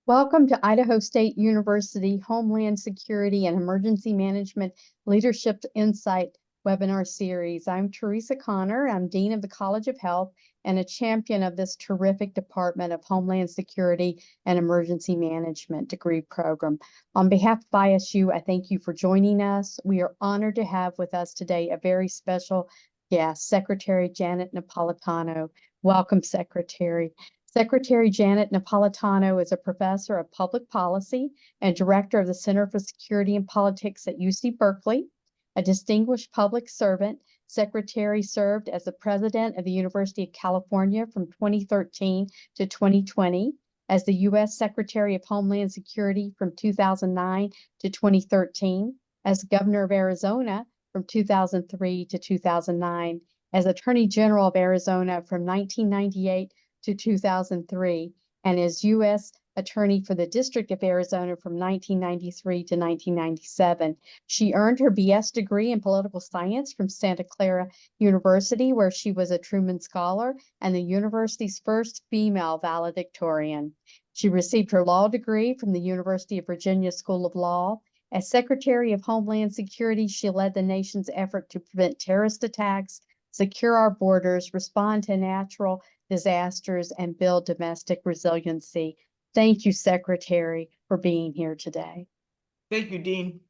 Welcome to Idaho State University Homeland Security and Emergency Management Leadership Insight webinar series. I'm Teresa Connor. I'm Dean of the College of Health and a champion of this terrific Department of Homeland Security and Emergency Management degree program. On behalf of ISU, I thank you for joining us. We are honored to have with us today a very special guest, Secretary Janet Napolitano. Welcome, Secretary. Secretary Janet Napolitano is a professor of public policy and director of the Center for Security and Politics at UC Berkeley. A distinguished public servant, Secretary served as the president of the University of California from 2013 to 2020, as the U.S. Secretary of Homeland Security from 2009 to 2013, as governor of Arizona from 2003 to 2009, as Attorney General of Arizona from 1998 to 2003, and as U.S. Attorney for the District of Arizona from 1993 to 1997. She earned her BS degree in political science from Santa Clara University, where she was a Truman Scholar and the university's first female valedictorian. She received her law degree from the University of Virginia School of Law. As Secretary of Homeland Security, she led the nation's effort to prevent terrorist attacks, secure our borders, respond to natural disasters, and build domestic resiliency. Thank you, Secretary, for being here today. Thank you, Dean.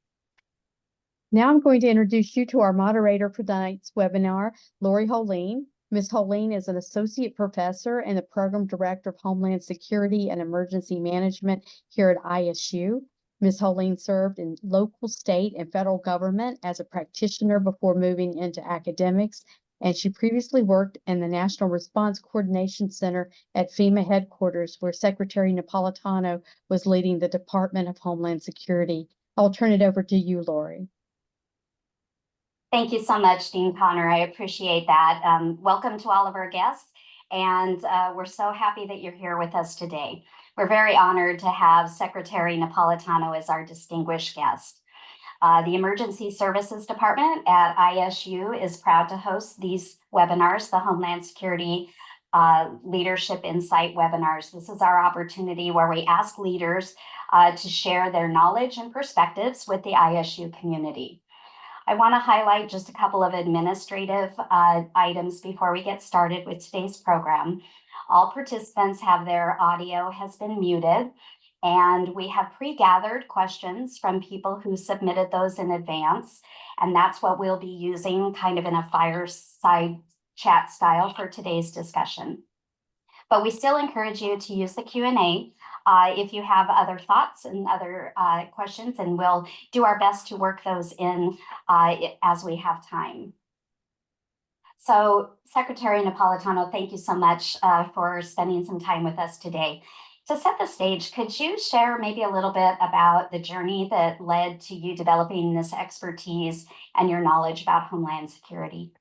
Now I'm going to introduce you to our moderator for tonight's webinar, Lori Holeen. Ms. Holeen is an associate professor and the program director of Homeland Security and Emergency Management here at ISU. Ms. Holeen served in local, state, and federal government as a practitioner before moving into academics, and she previously worked in the National Response Coordination Center at FEMA headquarters, where Secretary Napolitano was leading the Department of Homeland Security. I'll turn it over to you, Lori. Thank you so much, Dean Connor. I appreciate that. Welcome to all of our guests, and we're so happy that you're here with us today. We're very honored to have Secretary Napolitano as our distinguished guest. The Emergency Services Department at ISU is proud to host these webinars, the Homeland Security Leadership Insight webinars. This is our opportunity where we ask leaders to share their knowledge and perspectives with the ISU community. I want to highlight just a couple of administrative items before we get started with today's program. All participants have their audio has been muted, and we have pre-gathered questions from people who submitted those in advance, and that's what we'll be using kind of in a fireside chat style for today's discussion. But we still encourage you to use the Q&A if you have other thoughts and other questions, and we'll do our best to work those in as we have time. So, Secretary Napolitano, thank you so much for spending some time with us today. To set the stage, could you share maybe a little bit about the journey that led to you developing this expertise and your knowledge about Homeland Security?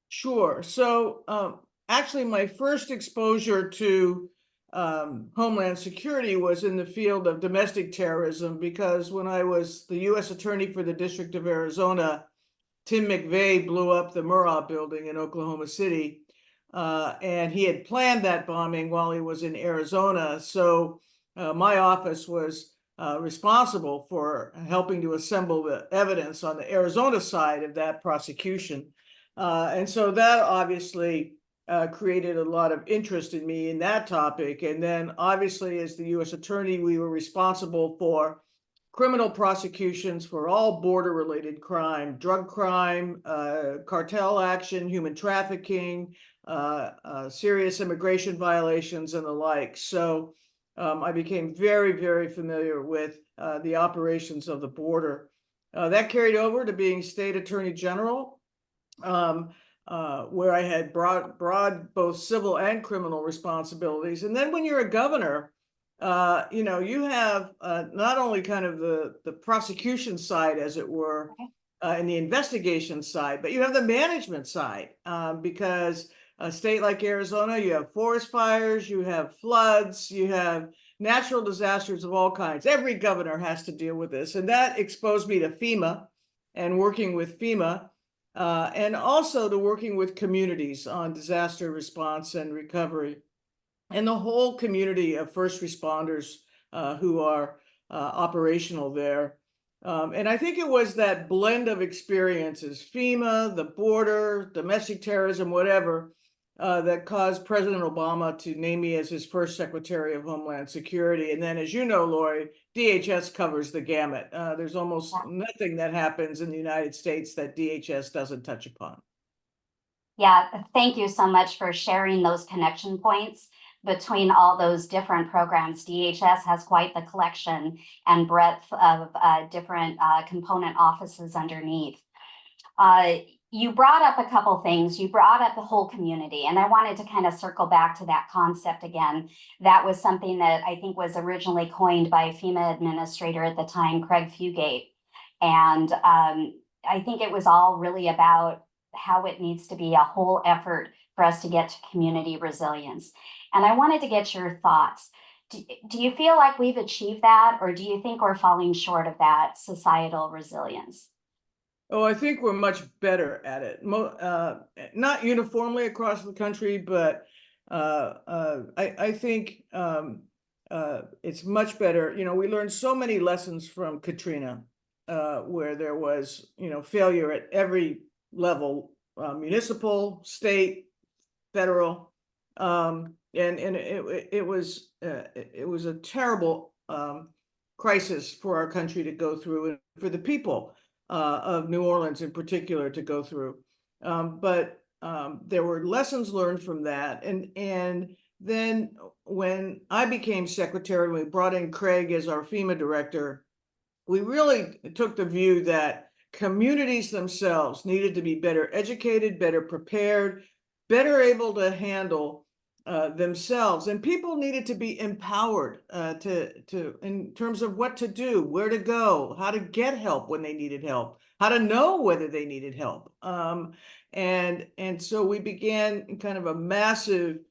Sure. So actually, my first exposure to Homeland Security was in the field of domestic terrorism, because when I was the U.S. Attorney for the District of Arizona, Tim McVeigh blew up the Murrah building in Oklahoma City. And he had planned that bombing while he was in Arizona. So my office was responsible for helping to assemble the evidence on the Arizona side of that prosecution. And so that obviously created a lot of interest in me in that topic. And then obviously, as the U.S. Attorney, we were responsible for criminal prosecutions for all border-related crime, drug crime, cartel action, human trafficking, serious immigration violations, and the like. So I became very, very familiar with the operations of the border. That carried over to being State Attorney General, where I had broad both civil and criminal responsibilities. And then when you're a governor, you have not only kind of the prosecution side, as it were, and the investigation side, but you have the management side, because a state like Arizona, you have forest fires, you have floods, you have natural disasters of all kinds. Every governor has to deal with this. And that exposed me to FEMA and working with FEMA, and also to working with communities on disaster response and recovery. and the whole community of first responders who are operational there. And I think it was that blend of experiences, FEMA, the border, domestic terrorism, whatever, that caused President Obama to name me as his first Secretary of Homeland Security. And then, as you know, Lori, DHS covers the gamut. There's almost nothing that happens in the United States that DHS doesn't touch upon. Yeah, thank you so much for sharing those connection points between all those different programs. DHS has quite the collection and breadth of different component offices underneath. You brought up a couple things. You brought up the whole community, and I wanted to kind of circle back to that concept again. That was something that I think was originally coined by FEMA administrator at the time, Craig Fugate. And I think it was all really about how it needs to be a whole effort for us to get to community resilience. And I wanted to get your thoughts. Do you feel like we've achieved that, or do you think we're falling short of that societal resilience? Oh, I think we're much better at it. Not uniformly across the country, but I think it's much better. You know, we learned so many lessons from Katrina, where there was, failure at every level, municipal, state, federal, and it was a terrible crisis for our country to go through, and for the people of New Orleans in particular to go through. But there were lessons learned from that. And then when I became secretary, we brought in Craig as our FEMA director, we really took the view that communities themselves needed to be better educated, better prepared, better able to handle themselves, and people needed to be empowered to in terms of what to do, where to go, how to get help when they needed help, how to know whether they needed help. And so we began kind of a massive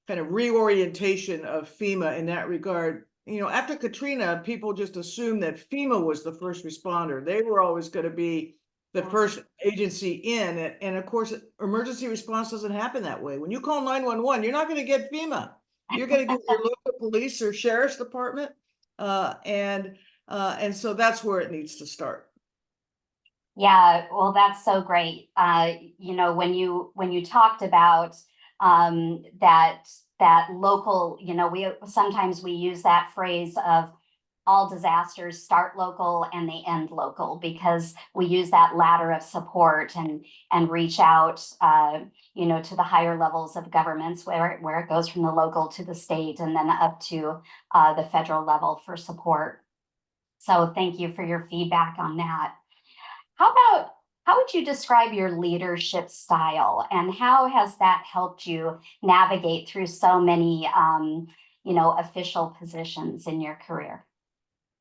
kind of reorientation of FEMA in that regard. After Katrina, people just assumed that FEMA was the first responder. They were always going to be the first agency in. And of course, emergency response doesn't happen that way. When you call 911, you're not going to get FEMA. You're going to get your local police or sheriff's department. And so that's where it needs to start. Yeah, well, that's so great. When you talked about that local, we use that phrase of all disasters start local and they end local, because we use that ladder of support and reach out to the higher levels of governments where it goes from the local to the state and then up to the federal level for support. So thank you for your feedback on that. How would you describe your leadership style, and how has that helped you navigate through so many official positions in your career?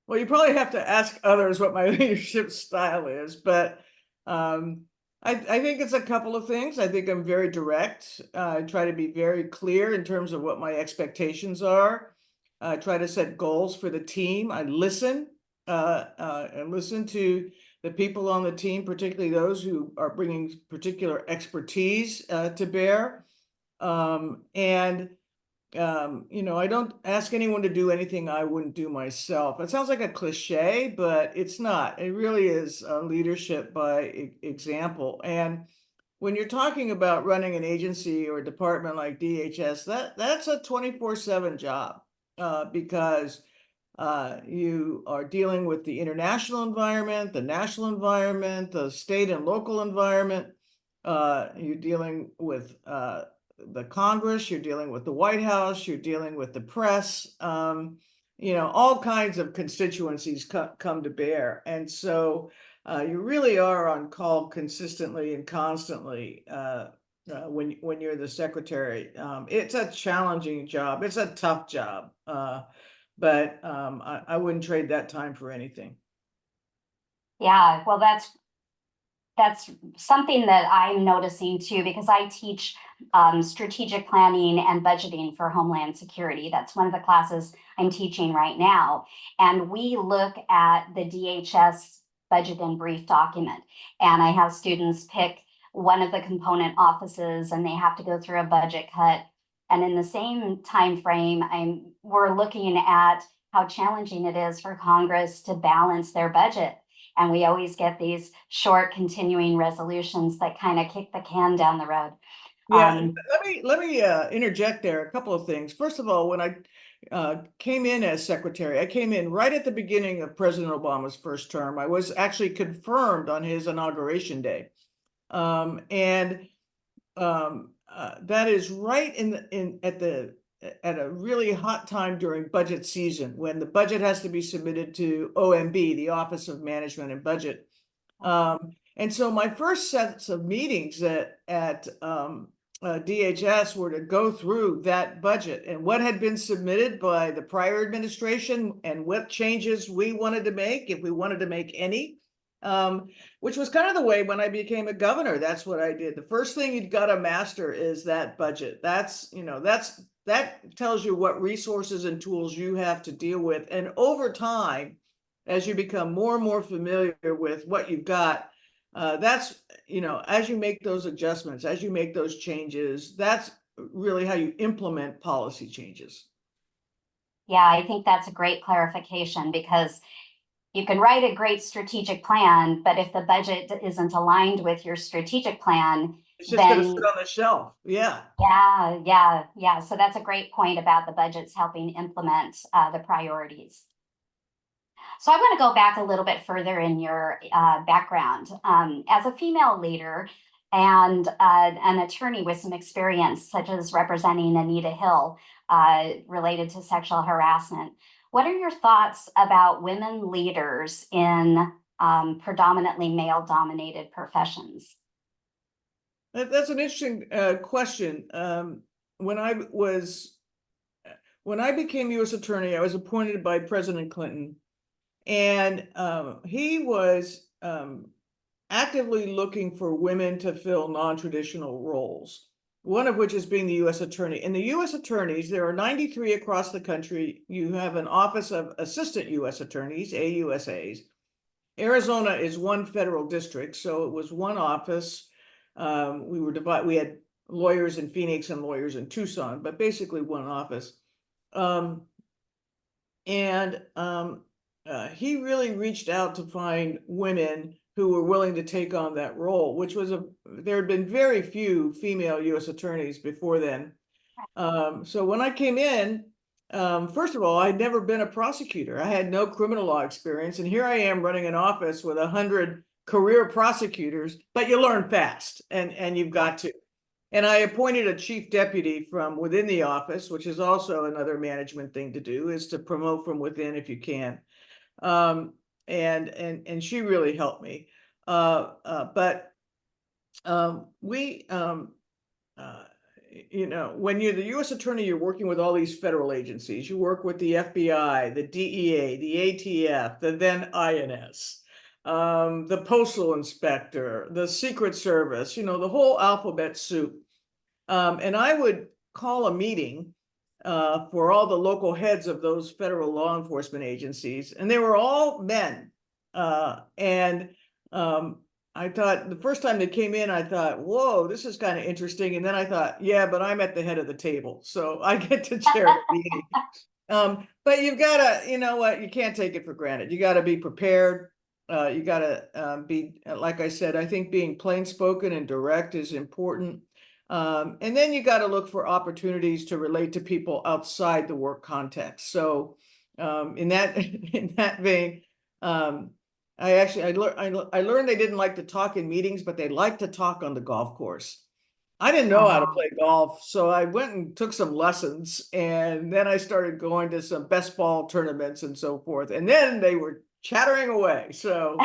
Well, you probably have to ask others what my leadership style is, but I think it's a couple of things. I think I'm very direct. I try to be very clear in terms of what my expectations are. I try to set goals for the team. I listen and listen to the people on the team, particularly those who are bringing particular expertise to bear. I don't ask anyone to do anything I wouldn't do myself. It sounds like a cliche, but it's not. It really is leadership by example. And when you're talking about running an agency or department like DHS, that's a 24/7 job because you are dealing with the international environment, the national environment, the state and local environment. You're dealing with the Congress, you're dealing with the White House, you're dealing with the press, all kinds of constituencies come to bear. And so you really are on call consistently and constantly when you're the secretary. It's a challenging job. It's a tough job. But I wouldn't trade that time for anything. Yeah, well, that's something that I'm noticing too, because I teach strategic planning and budgeting for Homeland Security. That's one of the classes I'm teaching right now. And we look at the DHS budget and brief document. And I have students pick one of the component offices and they have to go through a budget cut. And in the same time frame, we're looking at how challenging it is for Congress to balance their budget. And we always get these short continuing resolutions that kind of kick the can down the road. Yeah, let me interject there a couple of things. First of all, when I came in as secretary, I came in right at the beginning of President Obama's first term. I was actually confirmed on his inauguration day. That is right at a really hot time during budget season, when the budget has to be submitted to OMB, the Office of Management and Budget. And so my first sets of meetings at DHS were to go through that budget and what had been submitted by the prior administration and what changes we wanted to make, if we wanted to make any. Which was kind of the way when I became a governor, that's what I did. The first thing you've got to master is that budget. That tells you what resources and tools you have to deal with. And over time, as you become more and more familiar with what you've got, as you make those adjustments, as you make those changes, that's really how you implement policy changes. Yeah, I think that's a great clarification, because you can write a great strategic plan, but if the budget isn't aligned with your strategic plan, it's just going to sit on the shelf. Yeah. Yeah. So that's a great point about the budgets helping implement the priorities. So I want to go back a little bit further in your background. As a female leader and an attorney with some experience, such as representing Anita Hill related to sexual harassment, what are your thoughts about women leaders in predominantly male-dominated professions? That's an interesting question. When I became U.S. Attorney, I was appointed by President Clinton, and he was actively looking for women to fill non-traditional roles, one of which is being the U.S. Attorney. And the U.S. Attorneys, there are 93 across the country. You have an Office of Assistant U.S. Attorneys, AUSAs. Arizona is one federal district, so it was one office. We had lawyers in Phoenix and lawyers in Tucson, but basically one office. He really reached out to find women who were willing to take on that role, which was there had been very few female U.S. attorneys before then. So when I came in, first of all, I'd never been a prosecutor. I had no criminal law experience, and here I am running an office with 100 career prosecutors, but you learn fast, and you've got to. And I appointed a chief deputy from within the office, which is also another management thing to do, is to promote from within if you can. And she really helped me. When you're the U.S. Attorney, you're working with all these federal agencies. You work with the FBI, the DEA, the ATF, the then INS, the Postal Inspector, the Secret Service, the whole alphabet soup. And I would call a meeting for all the local heads of those federal law enforcement agencies, and they were all men. I thought the first time they came in, I thought, whoa, this is kind of interesting. And then I thought, yeah, but I'm at the head of the table, so I get to chair the meeting. But you've got to, you can't take it for granted. You got to be prepared. You got to be, like I said, I think being plain spoken and direct is important. And then you got to look for opportunities to relate to people outside the work context. So in that vein, I learned they didn't like to talk in meetings, but they like to talk on the golf course. I didn't know how to play golf, so I went and took some lessons, and then I started going to some best ball tournaments and so forth. And then they were chattering away. So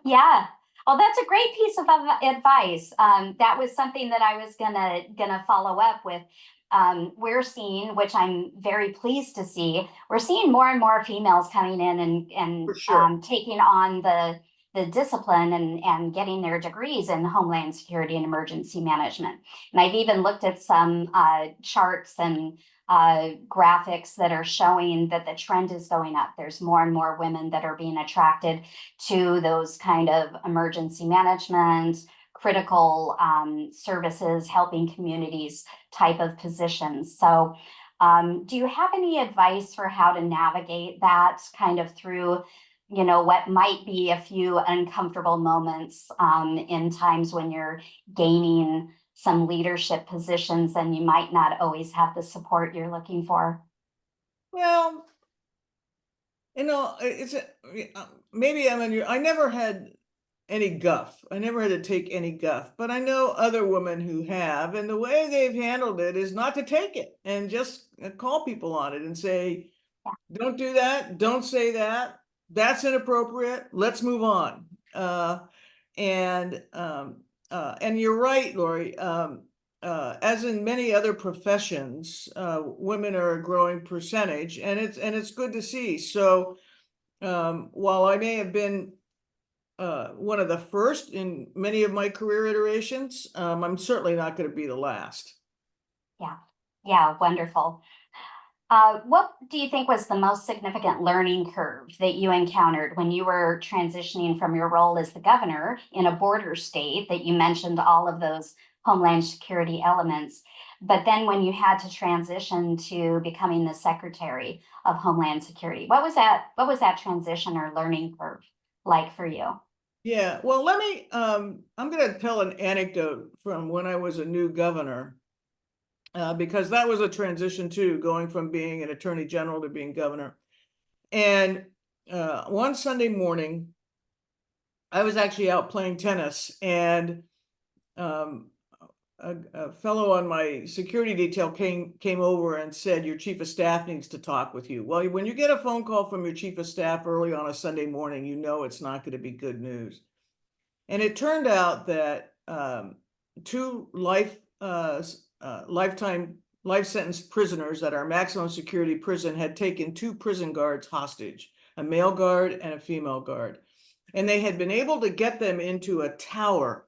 yeah. Well, that's a great piece of advice. That was something that I was gonna follow up with. We're seeing, which I'm very pleased to see, we're seeing more and more females coming in and For sure. taking on the discipline and getting their degrees in Homeland Security and emergency management. And I've even looked at some charts and graphics that are showing that the trend is going up. There's more and more women that are being attracted to those kind of emergency management, critical services, helping communities type of positions. So do you have any advice for how to navigate that kind of through, you know, what might be a few uncomfortable moments in times when you're gaining some leadership positions and you might not always have the support you're looking for? Well, you know, maybe I never had any guff. I never had to take any guff, but I know other women who have, and the way they've handled it is not to take it and just call people on it and say, don't do that, don't say that, that's inappropriate, let's move on. And you're right, Lori. As in many other professions, women are a growing percentage, and it's good to see. So while I may have been one of the first in many of my career iterations, I'm certainly not going to be the last. Yeah, wonderful. What do you think was the most significant learning curve that you encountered when you were transitioning from your role as the governor in a border state that you mentioned all of those Homeland Security elements, but then when you had to transition to becoming the Secretary of Homeland Security? What was that transition or learning curve like for you? Yeah, well, I'm going to tell an anecdote from when I was a new governor. Because that was a transition too, going from being an attorney general to being governor. And one Sunday morning, I was actually out playing tennis, and a fellow on my security detail came over and said, your chief of staff needs to talk with you. Well, when you get a phone call from your chief of staff early on a Sunday morning, you know it's not going to be good news. And it turned out that two lifetime life sentence prisoners at our maximum security prison had taken two prison guards hostage, a male guard and a female guard. And they had been able to get them into a tower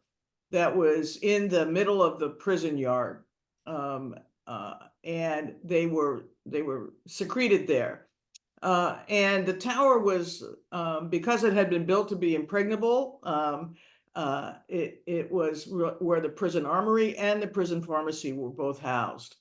that was in the middle of the prison yard. And they were secreted there. And the tower was, because it had been built to be impregnable, it was where the prison armory and the prison pharmacy were both housed.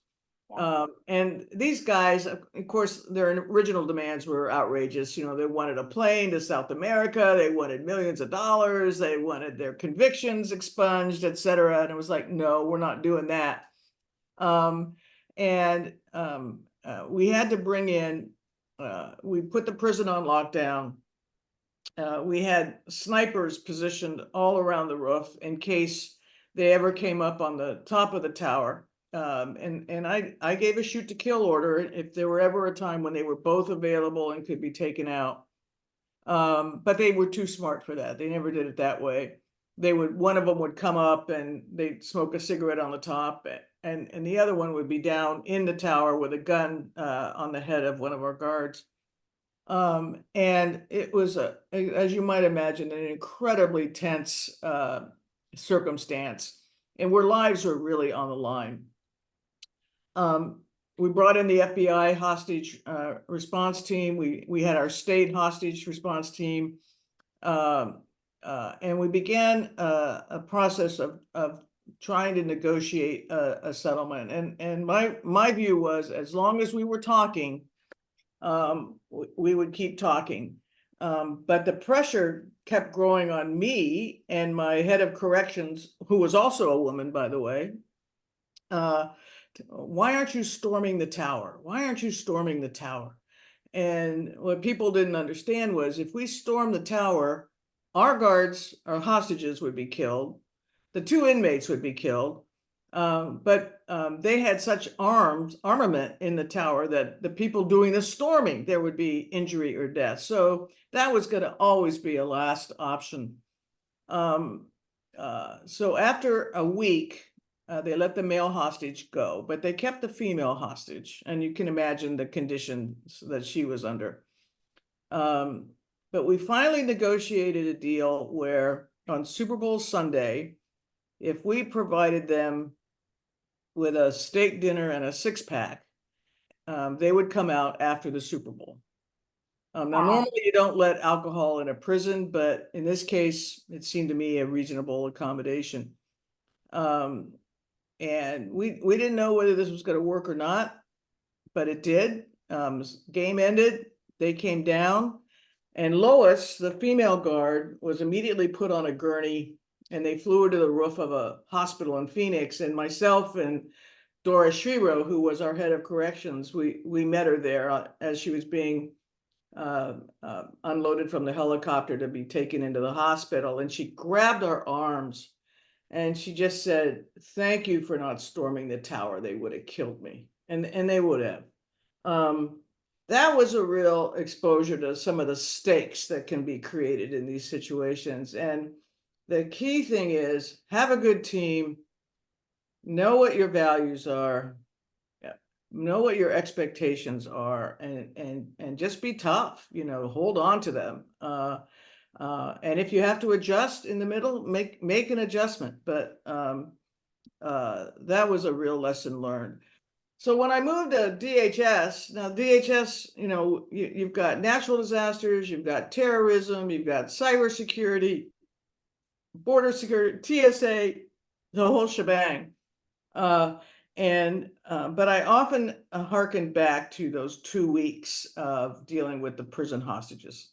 And these guys, of course, their original demands were outrageous. You know, they wanted a plane to South America, they wanted millions of dollars, they wanted their convictions expunged, etc. And it was like, no, we're not doing that. We had to bring in, we put the prison on lockdown. We had snipers positioned all around the roof in case they ever came up on the top of the tower. And I gave a shoot to kill order if there were ever a time when they were both available and could be taken out. But they were too smart for that. They never did it that way. One of them would come up and they'd smoke a cigarette on the top, and the other one would be down in the tower with a gun on the head of one of our guards. And it was, as you might imagine, an incredibly tense circumstance, and where lives were really on the line. We brought in the FBI hostage response team. We had our state hostage response team, and we began a process of trying to negotiate a settlement. And my view was, as long as we were talking, we would keep talking. But the pressure kept growing on me and my head of corrections, who was also a woman, by the way. Why aren't you storming the tower? Why aren't you storming the tower? And what people didn't understand was, if we stormed the tower, our guards, our hostages, would be killed. The two inmates would be killed. But they had such armament in the tower that the people doing the storming, there would be injury or death. So that was going to always be a last option. So after a week, they let the male hostage go, but they kept the female hostage. And you can imagine the conditions that she was under. But we finally negotiated a deal where on Super Bowl Sunday, if we provided them with a steak dinner and a six-pack, they would come out after the Super Bowl. Now, normally you don't let alcohol in a prison, but in this case, it seemed to me a reasonable accommodation. And we didn't know whether this was going to work or not, but it did. Game ended, they came down, and Lois, the female guard, was immediately put on a gurney, and they flew her to the roof of a hospital in Phoenix. And myself and Dora Shiro, who was our head of corrections, we met her there as she was being unloaded from the helicopter to be taken into the hospital. And she grabbed our arms and she just said, "Thank you for not storming the tower. They would have killed me." And they would have. That was a real exposure to some of the stakes that can be created in these situations. And the key thing is have a good team, know what your values are, know what your expectations are, and just be tough, hold on to them. And if you have to adjust in the middle, make an adjustment. But that was a real lesson learned. So when I moved to DHS, now DHS, you've got natural disasters, you've got terrorism, you've got cybersecurity, border security, TSA, the whole shebang. But I often hearken back to those 2 weeks of dealing with the prison hostages.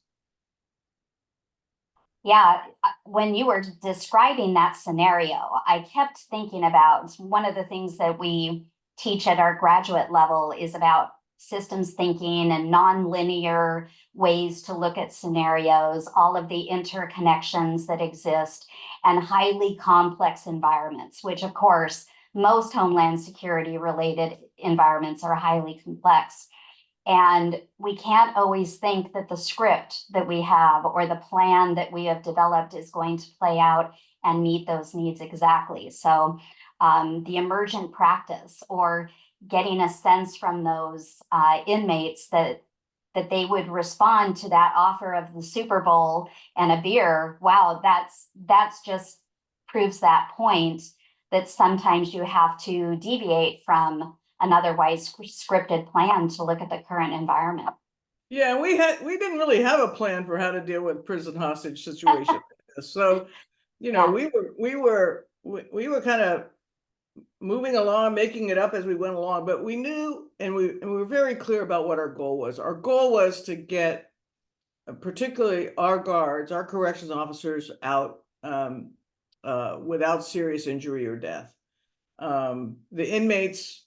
Yeah, when you were describing that scenario, I kept thinking about one of the things that we teach at our graduate level is about systems thinking and nonlinear ways to look at scenarios, all of the interconnections that exist, and highly complex environments, which of course, most Homeland Security related environments are highly complex. And we can't always think that the script that we have or the plan that we have developed is going to play out and meet those needs exactly. So the emergent practice or getting a sense from those inmates that they would respond to that offer of the Super Bowl and a beer, wow, that's just proves that point that sometimes you have to deviate from an otherwise scripted plan to look at the current environment. Yeah, we didn't really have a plan for how to deal with prison hostage situation. So, Yeah. we were kind of moving along, making it up as we went along, but we knew, and we were very clear about what our goal was. Our goal was to get particularly our guards, our corrections officers out without serious injury or death. The inmates,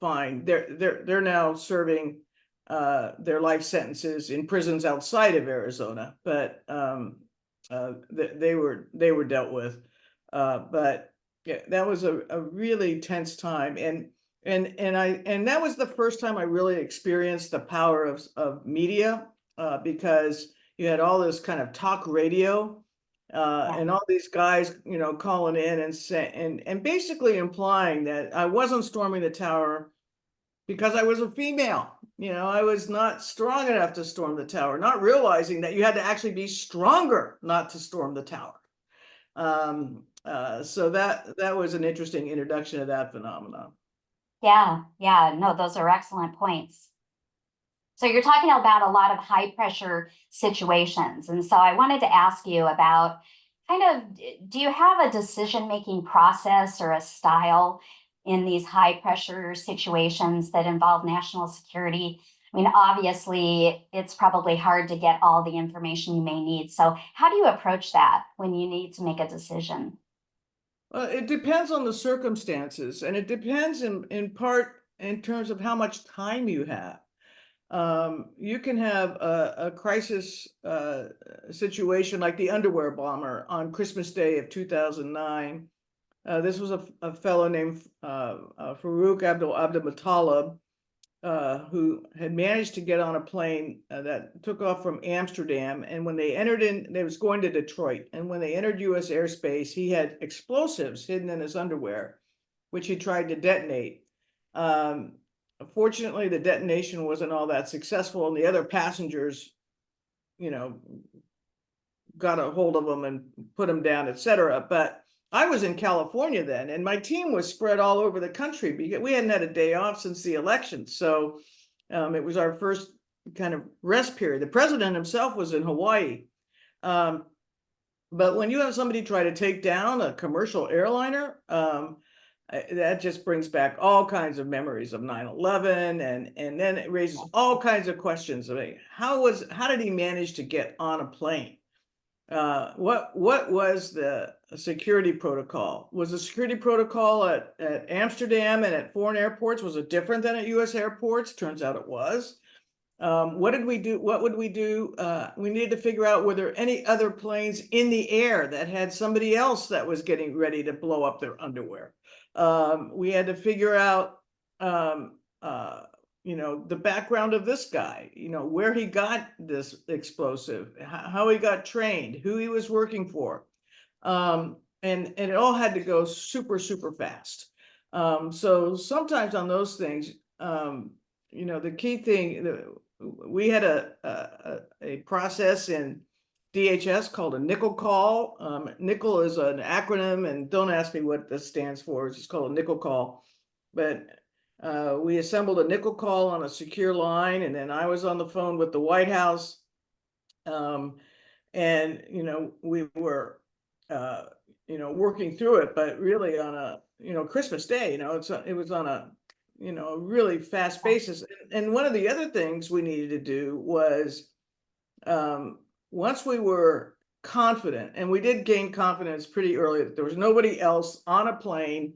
fine. They're now serving their life sentences in prisons outside of Arizona, but they were dealt with. But yeah, that was a really tense time, and that was the first time I really experienced the power of media, because you had all this kind of talk radio. And all these guys, calling in and basically implying that I wasn't storming the tower because I was a female. I was not strong enough to storm the tower, not realizing that you had to actually be stronger not to storm the tower. So that was an interesting introduction to that phenomenon. Yeah, no, those are excellent points. So you're talking about a lot of high pressure situations. And so I wanted to ask you about do you have a decision-making process or a style in these high pressure situations that involve national security? I mean, obviously, it's probably hard to get all the information you may need. So how do you approach that when you need to make a decision? It depends on the circumstances, and it depends in part in terms of how much time you have. You can have a crisis situation like the underwear bomber on Christmas Day of 2009. This was a fellow named Farouk Abdulmutallab, who had managed to get on a plane that took off from Amsterdam. And when they entered they was going to Detroit. And when they entered US airspace, he had explosives hidden in his underwear, which he tried to detonate. Fortunately, the detonation wasn't all that successful, and the other passengers, got a hold of him and put him down, etc. But I was in California then, and my team was spread all over the country because we hadn't had a day off since the election. So it was our first kind of rest period. The president himself was in Hawaii. But But when you have somebody try to take down a commercial airliner, that just brings back all kinds of memories of 9/11, and then it raises all kinds of questions. I mean, how did he manage to get on a plane? What was the security protocol? Was the security protocol at Amsterdam and at foreign airports, was it different than at US airports? Turns out it was. What did we do? What would we do? We needed to figure out, were there any other planes in the air that had somebody else that was getting ready to blow up their underwear? We had to figure out, the background of this guy, where he got this explosive, how he got trained, who he was working for. And it all had to go super, super fast. So sometimes on those things, the key thing, we had a process in DHS called a nickel call. Nickel is an acronym, and don't ask me what this stands for. It's just called a nickel call. But we assembled a nickel call on a secure line, and then I was on the phone with the White House. And we were working through it, but really on a Christmas Day. It was on a a really fast basis. And one of the other things we needed to do was, once we were confident, and we did gain confidence pretty early, that there was nobody else on a plane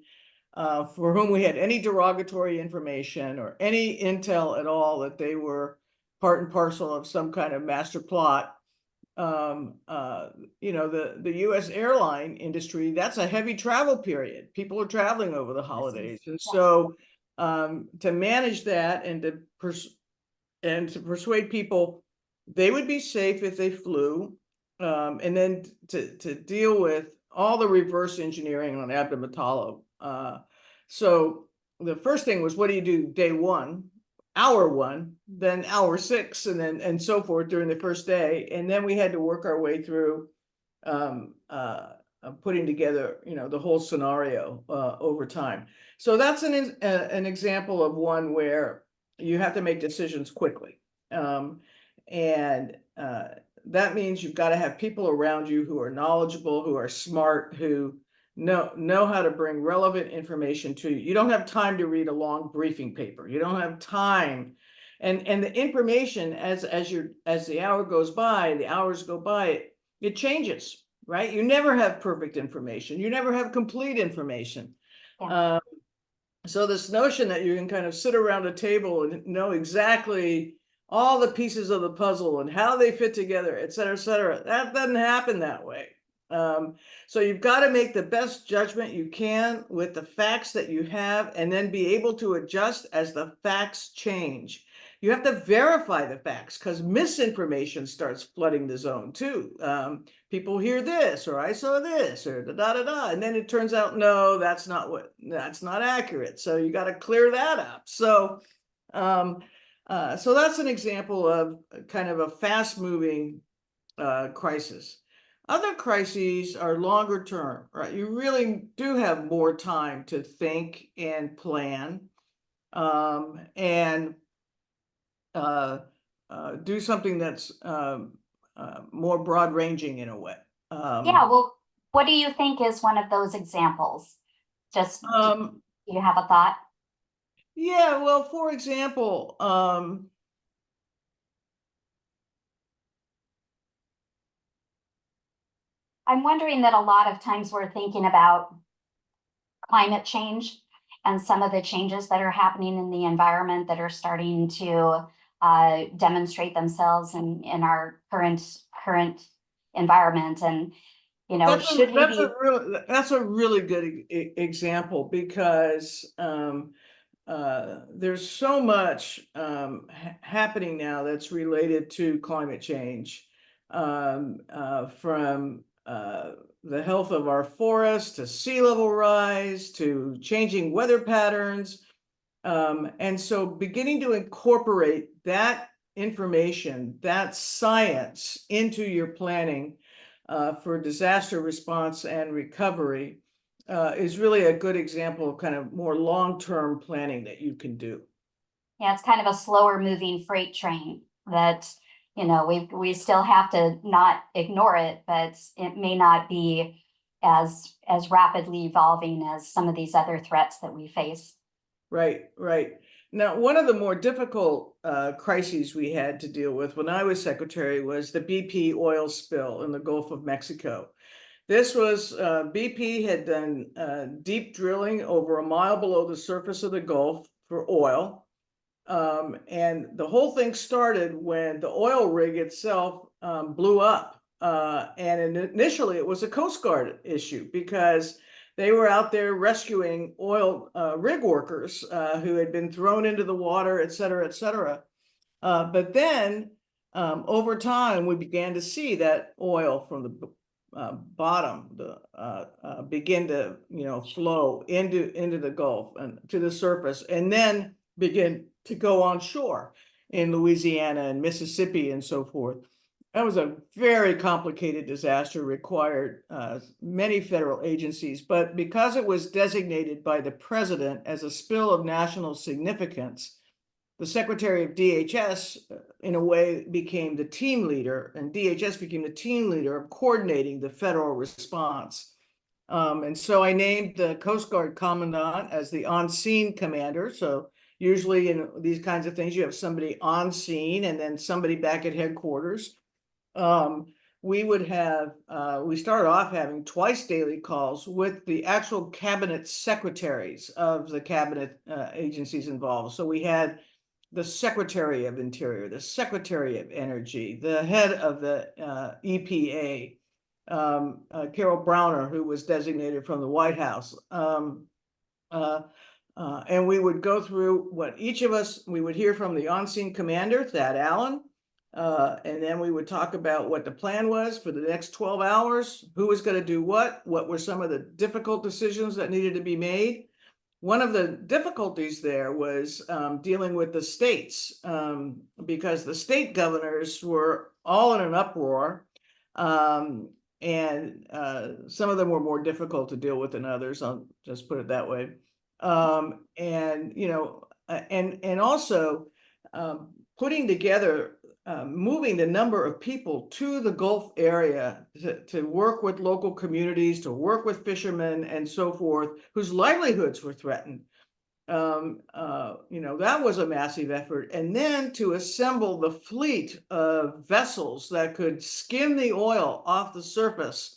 for whom we had any derogatory information or any intel at all that they were part and parcel of some kind of master plot. The US airline industry, that's a heavy travel period. People are traveling over the holidays. And so to manage that and to persuade people they would be safe if they flew, and then to deal with all the reverse engineering on Abdomitalo. So the first thing was, what do you do day one, hour one, then hour 6, and so forth during the first day. And then we had to work our way through putting together, the whole scenario over time. So that's an example of one where you have to make decisions quickly. And that means you've got to have people around you who are knowledgeable, who are smart, who know how to bring relevant information to you. You don't have time to read a long briefing paper. You don't have time. And the information, as the hour goes by, the hours go by, it changes, right? You never have perfect information. You never have complete information. Yeah. So this notion that you can kind of sit around a table and know exactly all the pieces of the puzzle and how they fit together, et cetera, that doesn't happen that way. So you've got to make the best judgment you can with the facts that you have, and then be able to adjust as the facts change. You have to verify the facts, because misinformation starts flooding the zone too. People hear this, or I saw this, or da. And then it turns out, no, that's not accurate. So you got to clear that up. So, so that's an example of kind of a fast moving crisis. Other crises are longer term, right? You really do have more time to think and plan, and do something that's more broad ranging in a way. Yeah, well, what do you think is one of those examples? Just, do you have a thought? Yeah, well, for example, I'm wondering that a lot of times we're thinking about climate change and some of the changes that are happening in the environment that are starting to demonstrate themselves in our current environment. And that's a really good example, because there's so much happening now that's related to climate change, from the health of our forests to sea level rise to changing weather patterns. And so beginning to incorporate that information, that science, into your planning for disaster response and recovery is really a good example of kind of more long-term planning that you can do. Yeah, it's kind of a slower moving freight train that, you know, we still have to not ignore it, but it may not be as rapidly evolving as some of these other threats that we face. Right, right. Now, one of the more difficult crises we had to deal with when I was secretary was the BP oil spill in the Gulf of Mexico. This was BP had done deep drilling over a mile below the surface of the Gulf for oil. And the whole thing started when the oil rig itself blew up. And initially it was a Coast Guard issue because they were out there rescuing oil rig workers who had been thrown into the water, et cetera, et cetera. But then over time, we began to see that oil from the bottom begin to, flow into the Gulf and to the surface, and then begin to go on shore in Louisiana and Mississippi and so forth. That was a very complicated disaster, required many federal agencies, but because it was designated by the president as a spill of national significance, the Secretary of DHS, in a way, became the team leader, and DHS became the team leader of coordinating the federal response. And so I named the Coast Guard Commandant as the on-scene commander. So usually in these kinds of things, you have somebody on scene and then somebody back at headquarters. We started off having twice daily calls with the actual cabinet secretaries of the cabinet agencies involved. So we had the Secretary of Interior, the Secretary of Energy, the head of the EPA, Carol Browner, who was designated from the White House. And we would go through what each of us, we would hear from the on-scene commander, Thad Allen, and then we would talk about what the plan was for the next 12 hours, who was going to do what were some of the difficult decisions that needed to be made. One of the difficulties there was dealing with the states, because the state governors were all in an uproar, and some of them were more difficult to deal with than others. I'll just put it that way. And also putting together, moving the number of people to the Gulf area to work with local communities, to work with fishermen and so forth, whose livelihoods were threatened. That was a massive effort. And then to assemble the fleet of vessels that could skim the oil off the surface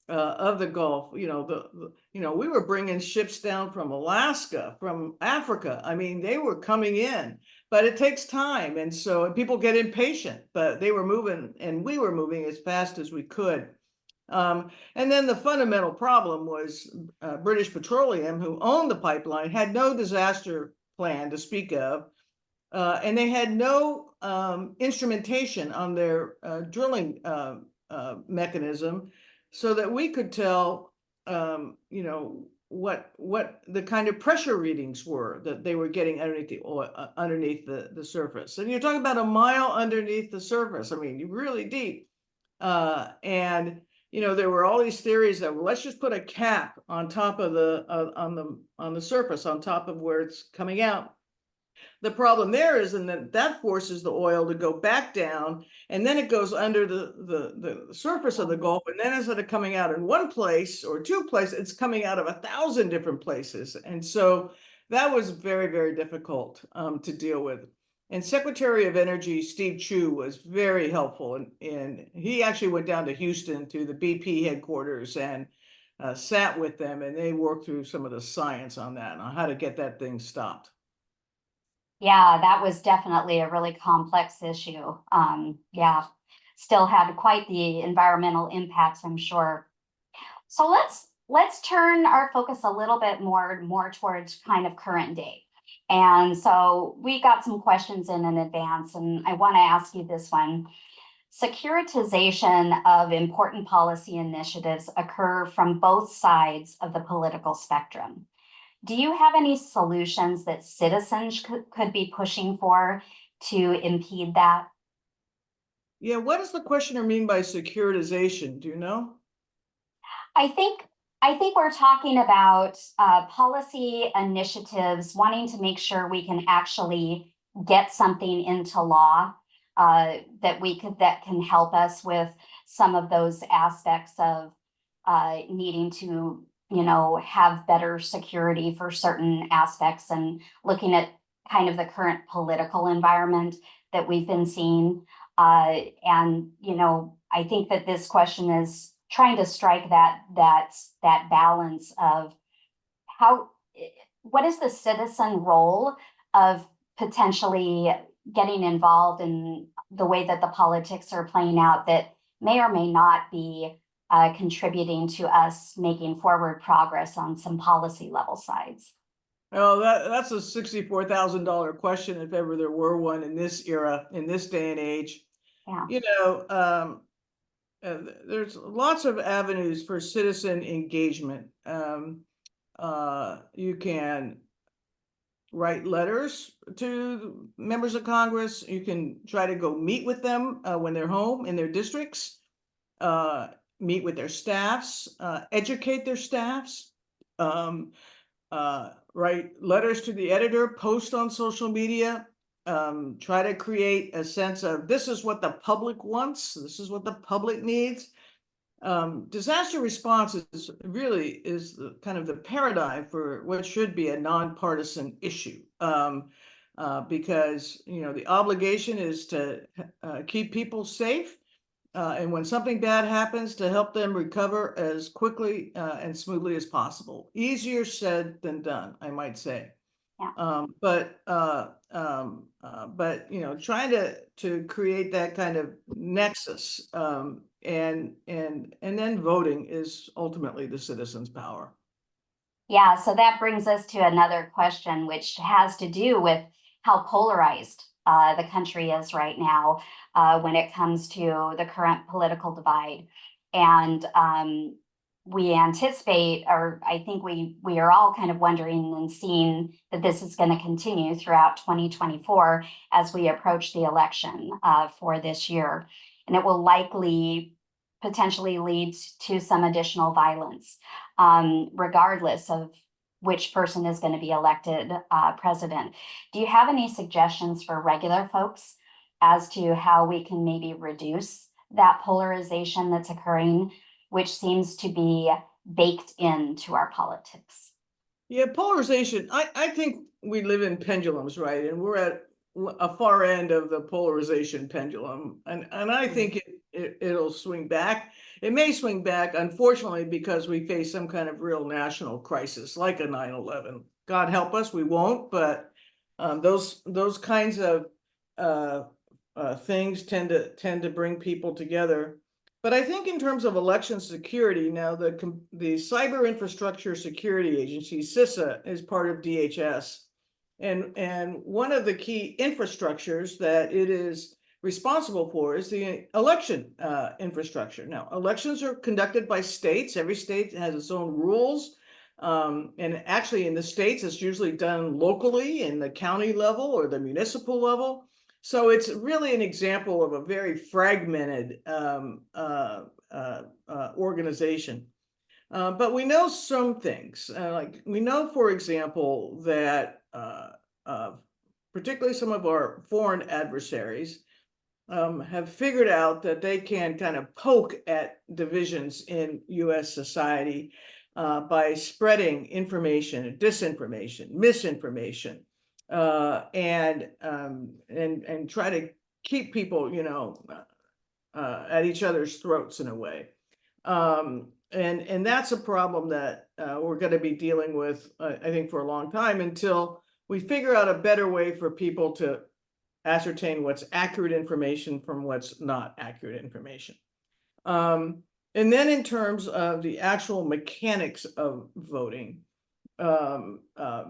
of the Gulf. We were bringing ships down from Alaska, from Africa. I mean, they were coming in, but it takes time. And so people get impatient, but they were moving and we were moving as fast as we could. And then the fundamental problem was British Petroleum, who owned the pipeline, had no disaster plan to speak of. And they had no instrumentation on their drilling mechanism, so that we could tell, what the kind of pressure readings were that they were getting underneath the oil, underneath the surface. And you're talking about a mile underneath the surface. I mean, really deep. And there were all these theories that, well, let's just put a cap on top of on the surface, on top of where it's coming out. The problem there is that forces the oil to go back down, and then it goes under the surface of the Gulf, and then instead of coming out in one place or two places, it's coming out of 1,000 different places. And so that was very, very difficult to deal with. And Secretary of Energy Steve Chu was very helpful, and he actually went down to Houston to the BP headquarters and sat with them, and they worked through some of the science on that, on how to get that thing stopped. Yeah, that was definitely a really complex issue. Still had quite the environmental impacts, I'm sure. So let's turn our focus a little bit more towards kind of current day. And so we got some questions in advance, and I want to ask you this one. Securitization of important policy initiatives occur from both sides of the political spectrum. Do you have any solutions that citizens could be pushing for to impede that? Yeah, what does the questioner mean by securitization? Do you know? I think we're talking about policy initiatives, wanting to make sure we can actually get something into law that can help us with some of those aspects of needing to, have better security for certain aspects, and looking at kind of the current political environment that we've been seeing. And I think that this question is trying to strike that balance of what is the citizen role of potentially getting involved in the way that the politics are playing out that may or may not be contributing to us making forward progress on some policy level sides. Well, that's a $64,000 question, if ever there were one in this era, in this day and age. Yeah. There's lots of avenues for citizen engagement. You can write letters to members of Congress. You can try to go meet with them when they're home in their districts, meet with their staffs, educate their staffs, write letters to the editor, post on social media, try to create a sense of this is what the public wants, this is what the public needs. Disaster response is the kind of the paradigm for what should be a nonpartisan issue, because the obligation is to keep people safe, and when something bad happens, to help them recover as quickly and smoothly as possible. Easier said than done, I might say. Yeah. But trying to create that kind of nexus, and then voting is ultimately the citizen's power. Yeah, so that brings us to another question, which has to do with how polarized the country is right now when it comes to the current political divide. And we anticipate, or I think we are all kind of wondering and seeing that this is going to continue throughout 2024 as we approach the election for this year. And it will likely potentially lead to some additional violence, regardless of which person is going to be elected president. Do you have any suggestions for regular folks as to how we can maybe reduce that polarization that's occurring, which seems to be baked into our politics? Yeah, polarization. I think we live in pendulums, right? And we're at a far end of the polarization pendulum, and I think it'll swing back. It may swing back, unfortunately, because we face some kind of real national crisis, like a 9/11. God help us, we won't. But those kinds of things tend to bring people together. But I think in terms of election security, now the Cyber Infrastructure Security Agency, CISA, is part of DHS. And one of the key infrastructures that it is responsible for is the election infrastructure. Now, elections are conducted by states. Every state has its own rules. And actually in the states, it's usually done locally in the county level or the municipal level. So it's really an example of a very fragmented organization. But we know some things, like we know, for example, that particularly some of our foreign adversaries have figured out that they can kind of poke at divisions in U.S. society by spreading information, disinformation, misinformation, and try to keep people, at each other's throats in a way. And that's a problem that we're going to be dealing with, I think, for a long time, until we figure out a better way for people to ascertain what's accurate information from what's not accurate information. And then in terms of the actual mechanics of voting,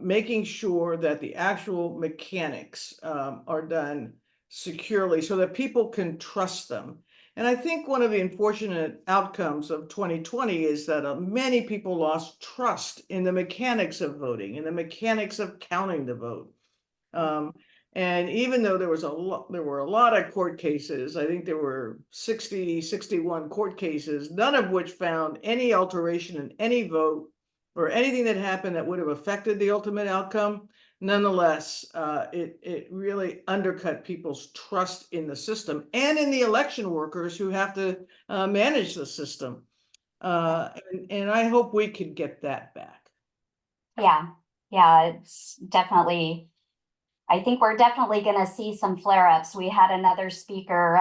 making sure that the actual mechanics are done securely so that people can trust them. And I think one of the unfortunate outcomes of 2020 is that many people lost trust in the mechanics of voting, in the mechanics of counting the vote. And even though there were a lot of court cases, I think there were 61 court cases, none of which found any alteration in any vote or anything that happened that would have affected the ultimate outcome. nonetheless, it really undercut people's trust in the system and in the election workers who have to manage the system. And I hope we could get that back. Yeah, it's definitely, I think we're definitely going to see some flare-ups. We had another speaker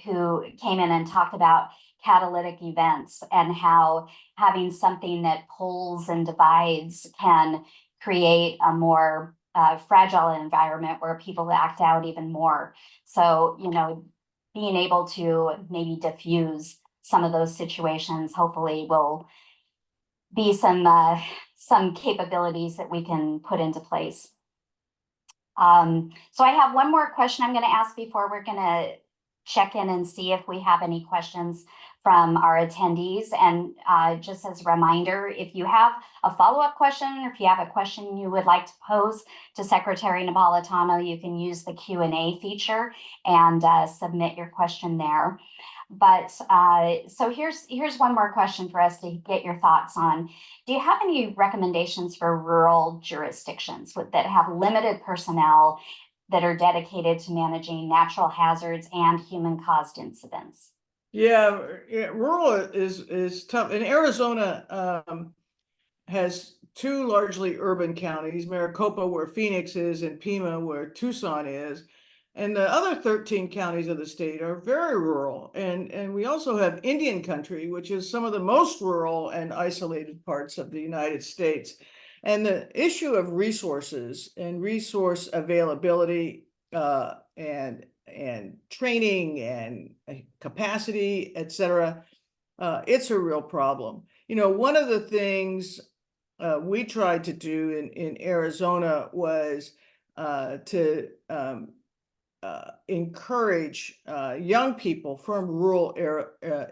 who came in and talked about catalytic events and how having something that pulls and divides can create a more fragile environment where people act out even more. So, you know, being able to maybe diffuse some of those situations hopefully will be some capabilities that we can put into place. So I have one more question I'm going to ask before we're going to check in and see if we have any questions from our attendees. And just as a reminder, if you have a follow-up question, or if you have a question you would like to pose to Secretary Napolitano, you can use the Q&A feature and submit your question there. But so here's one more question for us to get your thoughts on. Do you have any recommendations for rural jurisdictions that have limited personnel that are dedicated to managing natural hazards and human-caused incidents? Yeah, rural is tough. And Arizona has two largely urban counties, Maricopa, where Phoenix is, and Pima, where Tucson is. And the other 13 counties of the state are very rural. And we also have Indian country, which is some of the most rural and isolated parts of the United States. And the issue of resources and resource availability and training and capacity, et cetera, it's a real problem. You know, one of the things we tried to do in Arizona was to encourage young people from rural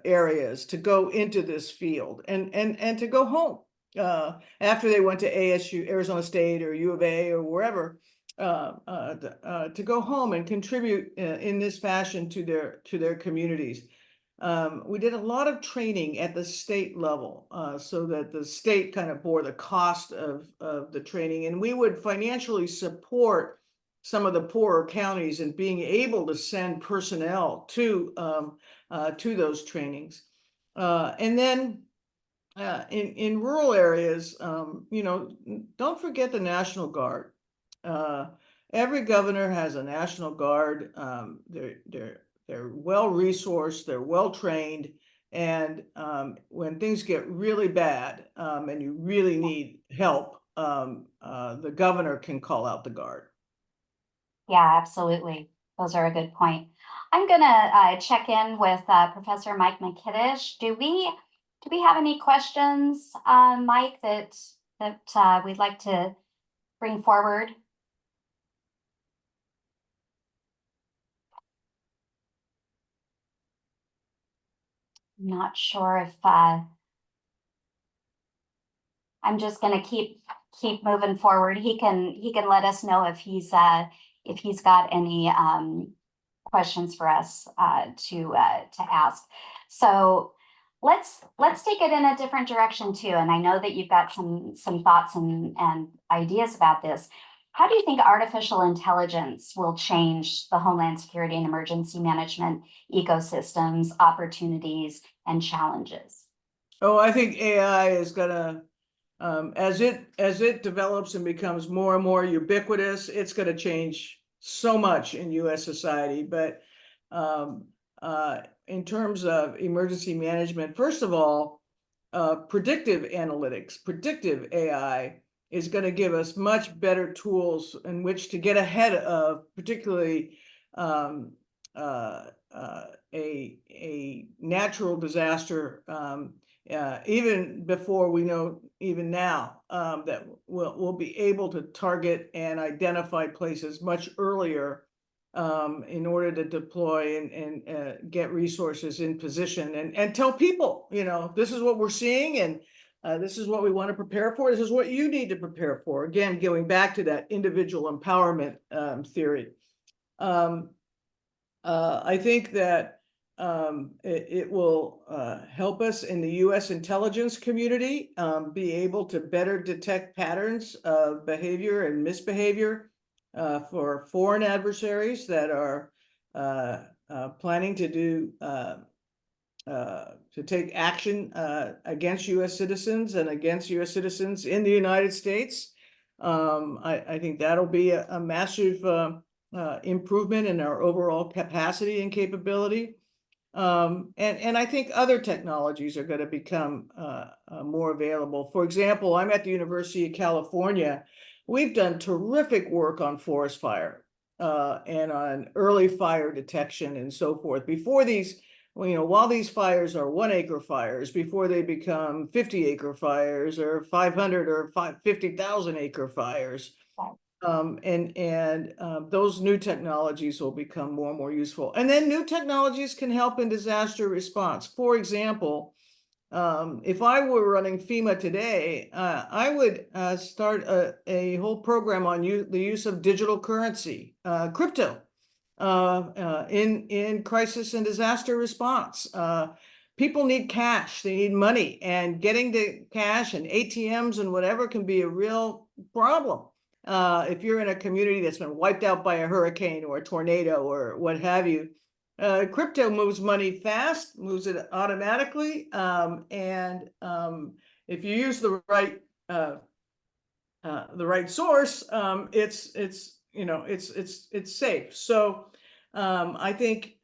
areas to go into this field and to go home after they went to ASU, Arizona State, or U of A, or wherever, to go home and contribute in this fashion to their communities. We did a lot of training at the state level so that the state kind of bore the cost of the training, and we would financially support some of the poorer counties in being able to send personnel to those trainings. And then in rural areas, you know, don't forget the National Guard. Every governor has a National Guard. They're well resourced, they're well trained, and when things get really bad and you really need help, the governor can call out the Guard. Yeah, absolutely. Those are a good point. I'm gonna check in with Professor Mike McKiddish. Do we have any questions, Mike, that we'd like to bring forward? I'm not sure if I'm just gonna keep moving forward. He can let us know if he's got any questions for us to ask. So let's take it in a different direction too. And I know that you've got some thoughts and ideas about this. How do you think artificial intelligence will change the Homeland Security and emergency management ecosystems, opportunities, and challenges? Oh, I think AI is gonna, as it develops and becomes more and more ubiquitous, it's gonna change so much in U.S. society. But in terms of emergency management, first of all, predictive analytics, predictive AI is going to give us much better tools in which to get ahead of particularly a natural disaster, even before we know, even now, that we'll be able to target and identify places much earlier in order to deploy and get resources in position and tell people, you know, this is what we're seeing, and this is what we want to prepare for. This is what you need to prepare for. Again, going back to that individual empowerment theory. I think that it will help us in the U.S. intelligence community be able to better detect patterns of behavior and misbehavior for foreign adversaries that are planning to do to take action against U.S. citizens and against U.S. citizens in the United States. I think that'll be a massive improvement in our overall capacity and capability. And I think other technologies are going to become more available. For example, I'm at the University of California. We've done terrific work on forest fire and on early fire detection and so forth. Before these, while these fires are 1 acre fires, before they become 50 acre fires or 500 or 50,000 acre fires. Those new technologies will become more and more useful. And then new technologies can help in disaster response. For example, if I were running FEMA today, I would start a whole program on the use of digital currency, crypto, in crisis and disaster response. People need cash, they need money, and getting the cash and ATMs and whatever can be a real problem. If you're in a community that's been wiped out by a hurricane or a tornado or what have you, crypto moves money fast, moves it automatically, and if you use the right source, it's safe. So I think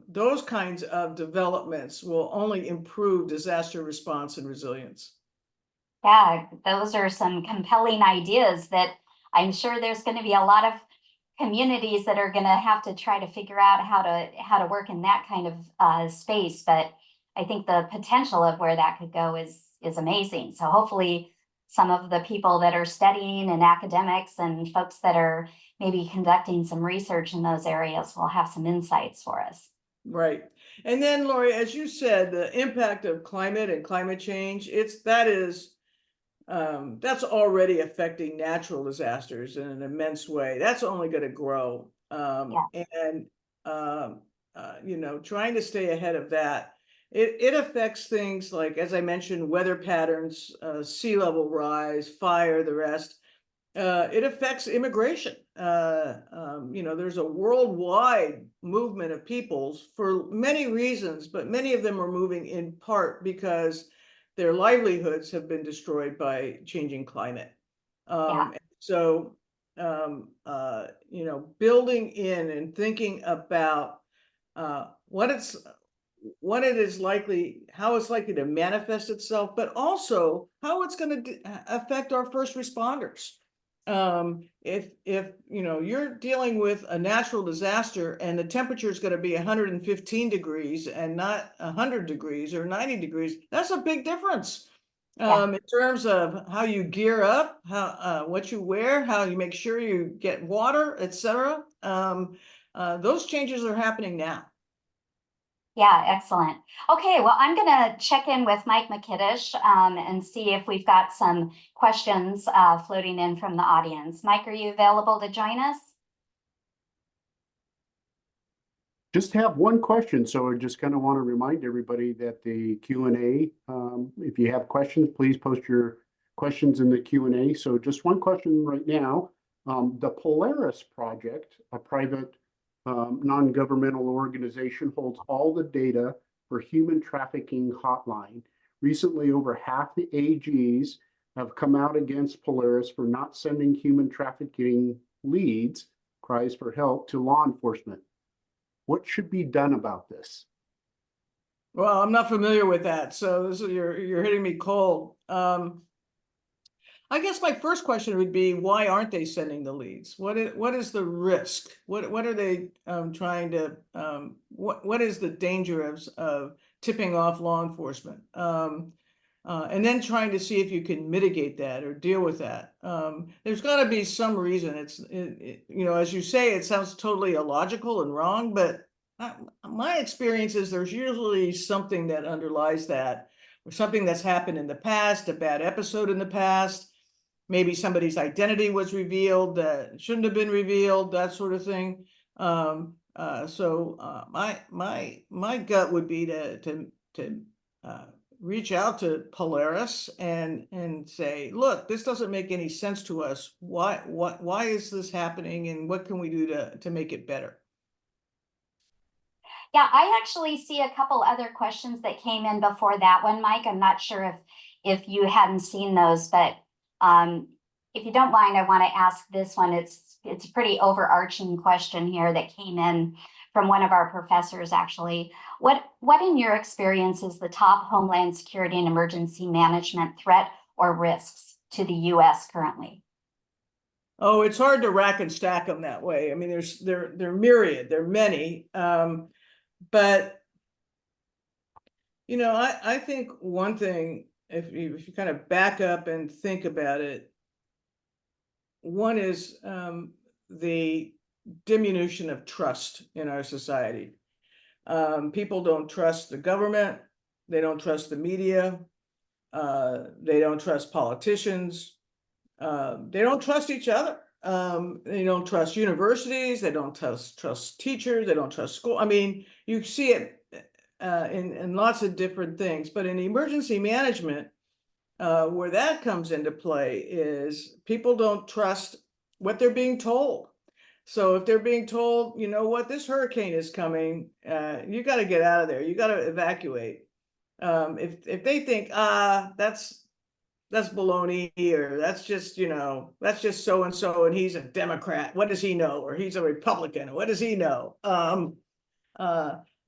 those kinds of developments will only improve disaster response and resilience. Yeah, those are some compelling ideas that I'm sure there's going to be a lot of communities that are going to have to try to figure out how to work in that kind of space. But I think the potential of where that could go is amazing. So hopefully some of the people that are studying and academics and folks that are maybe conducting some research in those areas will have some insights for us. Right. And then, Lori, as you said, the impact of climate and climate change, that's already affecting natural disasters in an immense way. That's only going to grow. And trying to stay ahead of that, it affects things like, as I mentioned, weather patterns, sea level rise, fire, the rest. It affects immigration. There's a worldwide movement of peoples for many reasons, but many of them are moving in part because their livelihoods have been destroyed by changing climate. So, building in and thinking about how it's likely to manifest itself, but also how it's going to affect our first responders. If you're dealing with a natural disaster and the temperature is going to be 115 degrees and not 100 degrees or 90 degrees, that's a big difference. In terms of how you gear up, what you wear, how you make sure you get water, etc. Those changes are happening now. Yeah, excellent. Okay, well, I'm going to check in with Mike McKiddish and see if we've got some questions floating in from the audience. Mike, are you available to join us? Just have one question, so I just kind of want to remind everybody that the Q&A, if you have questions, please post your questions in the Q&A. So just one question right now. The Polaris Project, a private non-governmental organization, holds all the data for human trafficking hotline. Recently, over half the AGs have come out against Polaris for not sending human trafficking leads, cries for help, to law enforcement. What should be done about this? Well, I'm not familiar with that, so you're hitting me cold. I guess my first question would be, why aren't they sending the leads? What is the risk? What are they trying to? What is the danger of tipping off law enforcement? And then trying to see if you can mitigate that or deal with that. There's got to be some reason. As you say, it sounds totally illogical and wrong, but my experience is there's usually something that underlies that, or something that's happened in the past, a bad episode in the past. Maybe somebody's identity was revealed that shouldn't have been revealed, that sort of thing. My gut would be to reach out to Polaris and say, look, this doesn't make any sense to us. Why is this happening, and what can we do to make it better? Yeah, I actually see a couple other questions that came in before that one, Mike. I'm not sure if you hadn't seen those, but if you don't mind, I want to ask this one. It's a pretty overarching question here that came in from one of our professors, actually. What in your experience is the top Homeland Security and emergency management threat or risks to the US currently? Oh, it's hard to rack and stack them that way. I mean, they're myriad, there are many. But I think one thing, if you kind of back up and think about it, one is the diminution of trust in our society. People don't trust the government, they don't trust the media, they don't trust politicians, they don't trust each other. They don't trust universities, they don't trust teachers, they don't trust school. I mean, you see it in lots of different things, but in emergency management, where that comes into play is people don't trust what they're being told. So if they're being told, you know what, this hurricane is coming, you got to get out of there, you got to evacuate. If they think, that's baloney, or that's just so and so, and he's a Democrat, what does he know? Or he's a Republican, what does he know?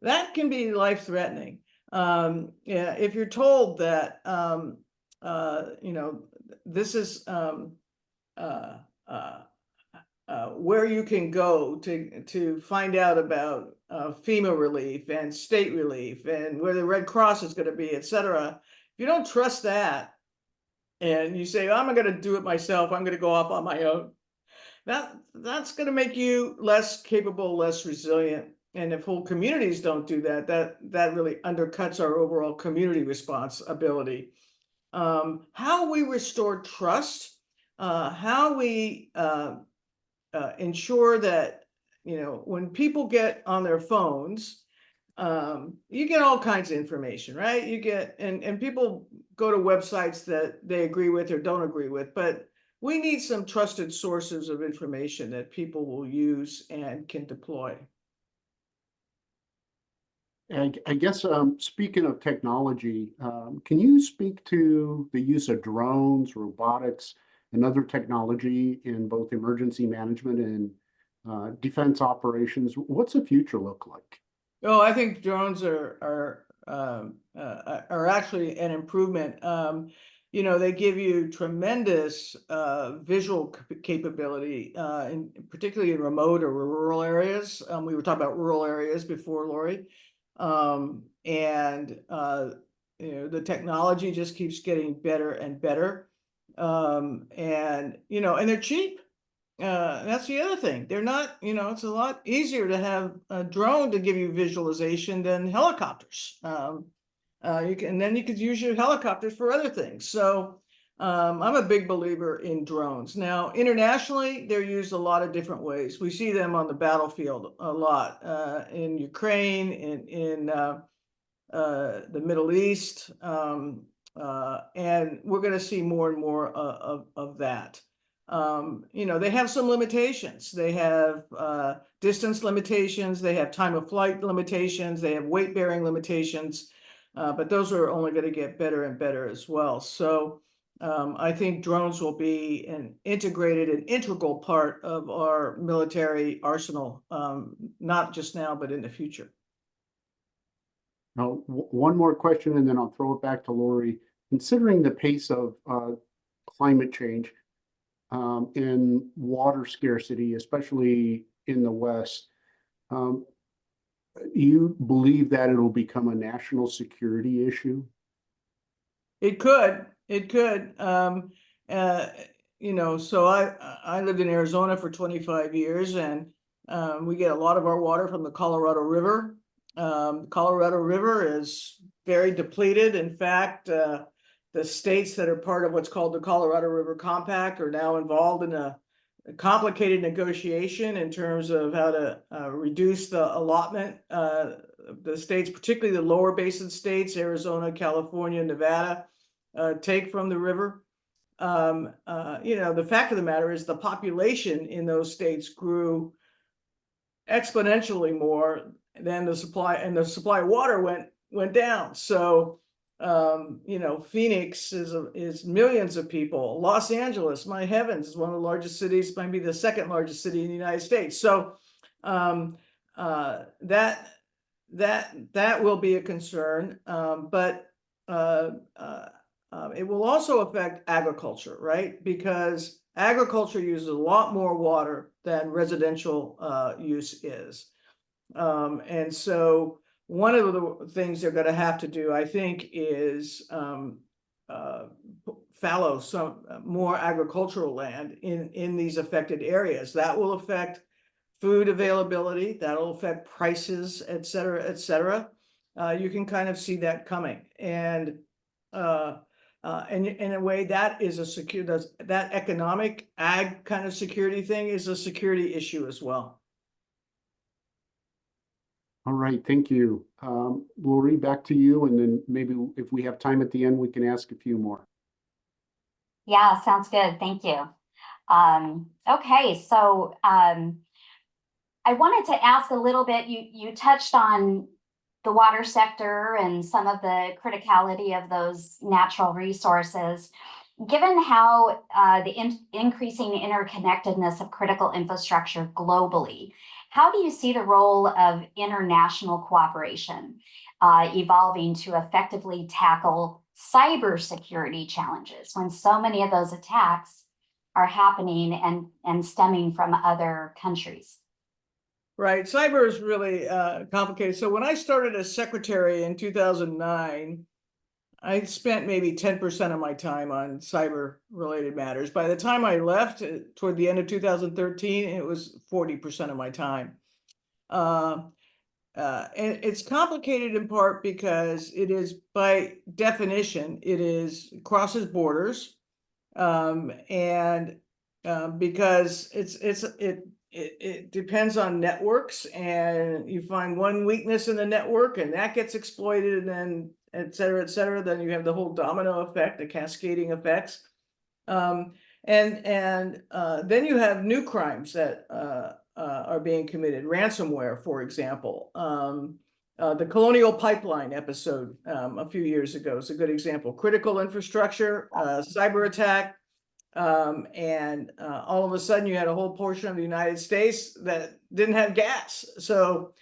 That can be life-threatening. Yeah, if you're told that this is where you can go to find out about FEMA relief and state relief and where the Red Cross is going to be, etc. If you don't trust that, and you say, I'm going to do it myself, I'm going to go off on my own, that's going to make you less capable, less resilient. And if whole communities don't do that, that really undercuts our overall community responsibility. How we restore trust, how we ensure that, when people get on their phones, you get all kinds of information, right? You get, and people go to websites that they agree with or don't agree with, but we need some trusted sources of information that people will use and can deploy. I guess, speaking of technology, can you speak to the use of drones, robotics, and other technology in both emergency management and defense operations? What's the future look like? Oh, I think drones are actually an improvement. They give you tremendous visual capability, particularly in remote or rural areas. We were talking about rural areas before, Lori. The technology just keeps getting better and better. And they're cheap. That's the other thing. They're not, it's a lot easier to have a drone to give you visualization than helicopters. You could use your helicopters for other things. So I'm a big believer in drones. Now, internationally, they're used a lot of different ways. We see them on the battlefield a lot, in Ukraine, in the Middle East, and we're going to see more and more of that. They have some limitations. They have distance limitations, they have time of flight limitations, they have weight bearing limitations, but those are only going to get better and better as well. So I think drones will be an integrated and integral part of our military arsenal, not just now, but in the future. Now, one more question, and then I'll throw it back to Lori. Considering the pace of climate change and water scarcity, especially in the West, you believe that it'll become a national security issue? It could. So I lived in Arizona for 25 years, and we get a lot of our water from the Colorado River. The Colorado River is very depleted. In fact, the states that are part of what's called the Colorado River Compact are now involved in complicated negotiation in terms of how to reduce the allotment. The states, particularly the lower basin states, Arizona, California, Nevada, take from the river. The fact of the matter is the population in those states grew exponentially more than the supply, and the supply of water went down. So Phoenix is millions of people. Los Angeles, my heavens, is one of the largest cities, might be the second largest city in the United States. So that will be a concern, but it will also affect agriculture, right? Because agriculture uses a lot more water than residential use is. And so one of the things they're going to have to do, I think, is fallow some more agricultural land in these affected areas. That will affect food availability, that'll affect prices, et cetera, et cetera. You can kind of see that coming. And in a way, that is that economic ag kind of security thing is a security issue as well. All right, thank you. Lori, back to you, and then maybe if we have time at the end, we can ask a few more. Yeah, sounds good. Thank you. Okay, so I wanted to ask a little bit, you touched on the water sector and some of the criticality of those natural resources. Given how the increasing interconnectedness of critical infrastructure globally, how do you see the role of international cooperation evolving to effectively tackle cybersecurity challenges when so many of those attacks are happening and stemming from other countries? Right. Cyber is really complicated. So when I started as secretary in 2009, I spent maybe 10% of my time on cyber related matters. By the time I left toward the end of 2013, it was 40% of my time. And it's complicated in part because it is, by definition, it crosses borders, and because it depends on networks, and you find one weakness in the network and that gets exploited, and then et cetera, then you have the whole domino effect, the cascading effects. And then you have new crimes that are being committed. Ransomware, for example. The Colonial Pipeline episode a few years ago is a good example. Critical infrastructure, cyber attack, and all of a sudden you had a whole portion of the United States that didn't have gas. So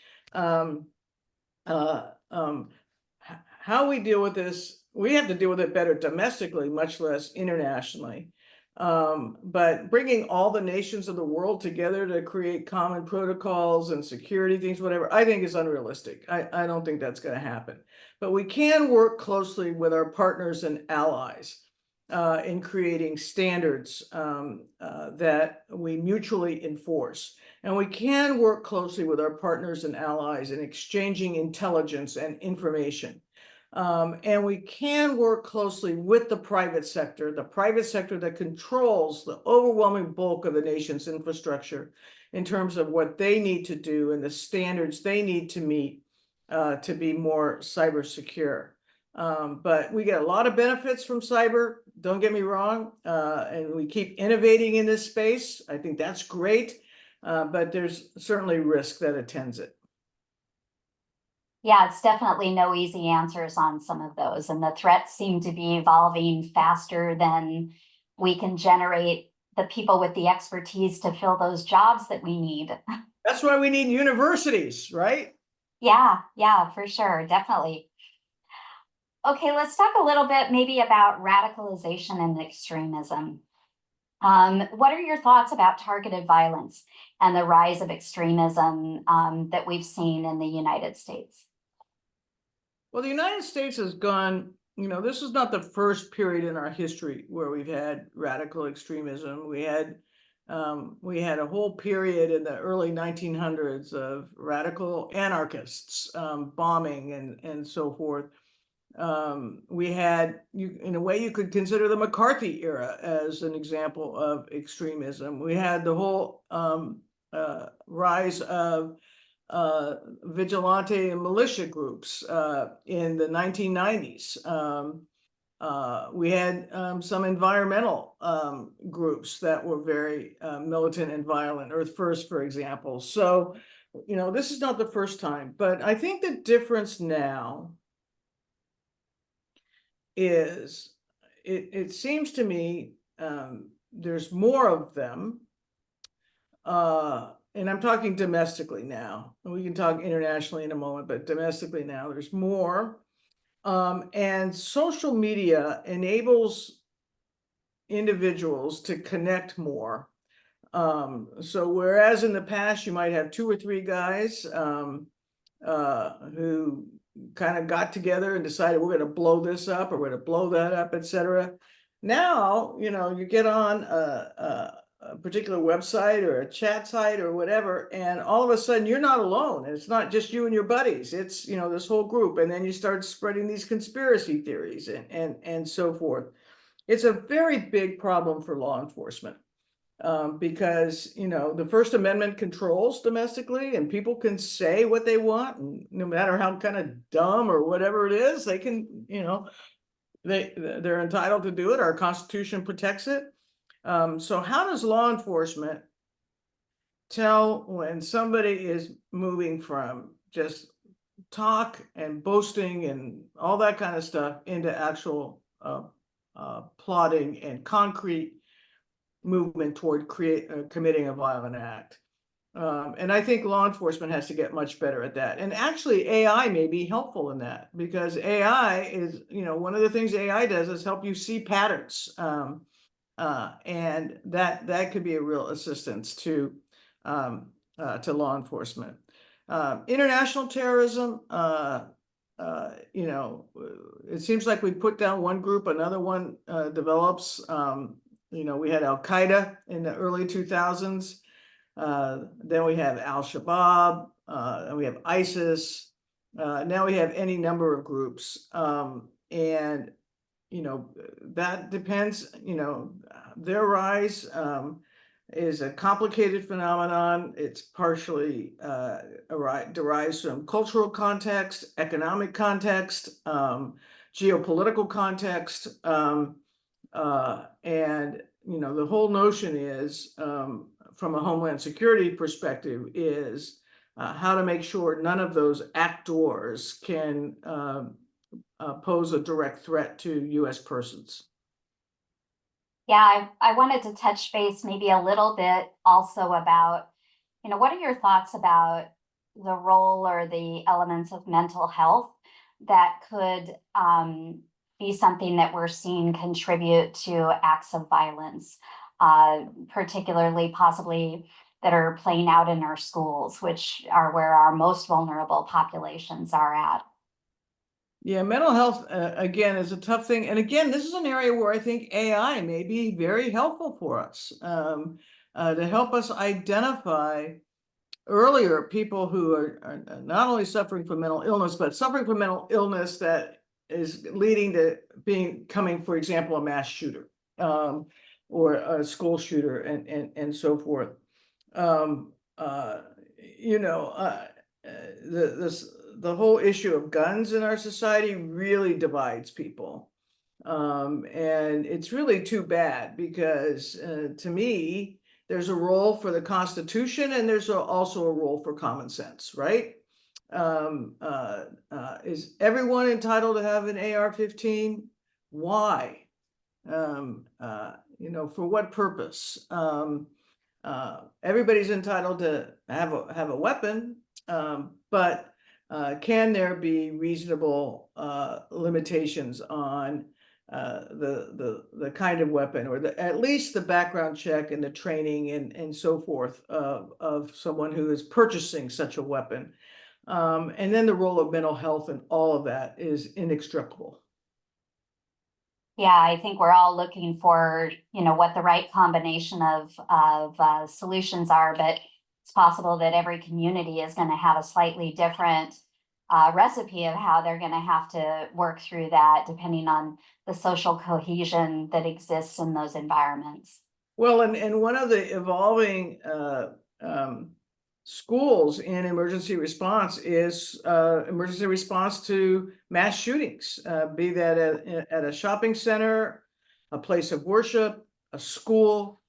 how we deal with this, we have to deal with it better domestically, much less internationally. But bringing all the nations of the world together to create common protocols and security things, whatever, I think is unrealistic. I don't think that's going to happen. But we can work closely with our partners and allies in creating standards that we mutually enforce. And we can work closely with our partners and allies in exchanging intelligence and information. And we can work closely with the private sector that controls the overwhelming bulk of the nation's infrastructure in terms of what they need to do and the standards they need to meet to be more cyber secure. But we get a lot of benefits from cyber, don't get me wrong, and we keep innovating in this space. I think that's great, but there's certainly risk that attends it. Yeah, it's definitely no easy answers on some of those, and the threats seem to be evolving faster than we can generate the people with the expertise to fill those jobs that we need. That's why we need universities, right? Yeah, for sure, definitely. Okay, let's talk a little bit maybe about radicalization and extremism. What are your thoughts about targeted violence and the rise of extremism that we've seen in the United States? Well, the United States has gone, this is not the first period in our history where we've had radical extremism. We had a whole period in the early 1900s of radical anarchists bombing and so forth. We had, in a way, you could consider the McCarthy era as an example of extremism. We had the whole rise of vigilante and militia groups in the 1990s. We had some environmental groups that were very militant and violent, Earth First, for example. So, this is not the first time, but I think the difference now is it seems to me there's more of them. And I'm talking domestically now. We can talk internationally in a moment, but domestically now there's more. And social media enables individuals to connect more. So whereas in the past you might have 2 or 3 guys who kind of got together and decided we're going to blow this up or we're going to blow that up, etc. Now, you get on a particular website or a chat site or whatever, and all of a sudden you're not alone. And it's not just you and your buddies. It's, this whole group. And then you start spreading these conspiracy theories and so forth. It's a very big problem for law enforcement. Because, the First Amendment controls domestically and people can say what they want, and no matter how kind of dumb or whatever it is, they can, they're entitled to do it. Our Constitution protects it. So how does law enforcement tell when somebody is moving from just talk and boasting and all that kind of stuff into actual plotting and concrete movement toward committing a violent act? And I think law enforcement has to get much better at that. And actually AI may be helpful in that, because AI is, one of the things AI does is help you see patterns. And that could be a real assistance to law enforcement. International terrorism, it seems like we put down one group, another one develops. We had Al-Qaeda in the early 2000s. Then we have Al-Shabaab, and we have ISIS. Now we have any number of groups. And, that depends, their rise is a complicated phenomenon. It's partially derives from cultural context, economic context, geopolitical context. And, the whole notion is, from a Homeland Security perspective, is how to make sure none of those actors can pose a direct threat to U.S. persons. Yeah, I wanted to touch base maybe a little bit also about, what are your thoughts about the role or the elements of mental health that could be something that we're seeing contribute to acts of violence, particularly possibly that are playing out in our schools, which are where our most vulnerable populations are at? Yeah, mental health, again, is a tough thing. And again, this is an area where I think AI may be very helpful for us to help us identify earlier people who are not only suffering from mental illness, but suffering from mental illness that is leading to becoming, for example, a mass shooter or a school shooter and so forth. The whole issue of guns in our society really divides people. And it's really too bad, because to me, there's a role for the Constitution and there's also a role for common sense, right? Is everyone entitled to have an AR-15? Why? For what purpose? Everybody's entitled to have a weapon, but can there be reasonable limitations on the kind of weapon, or at least the background check and the training and so forth of someone who is purchasing such a weapon? And then the role of mental health and all of that is inextricable. Yeah, I think we're all looking for, what the right combination of solutions are, but it's possible that every community is going to have a slightly different recipe of how they're going to have to work through that, depending on the social cohesion that exists in those environments. Well, and one of the evolving schools in emergency response is emergency response to mass shootings, be that at a shopping center, a place of worship, a school.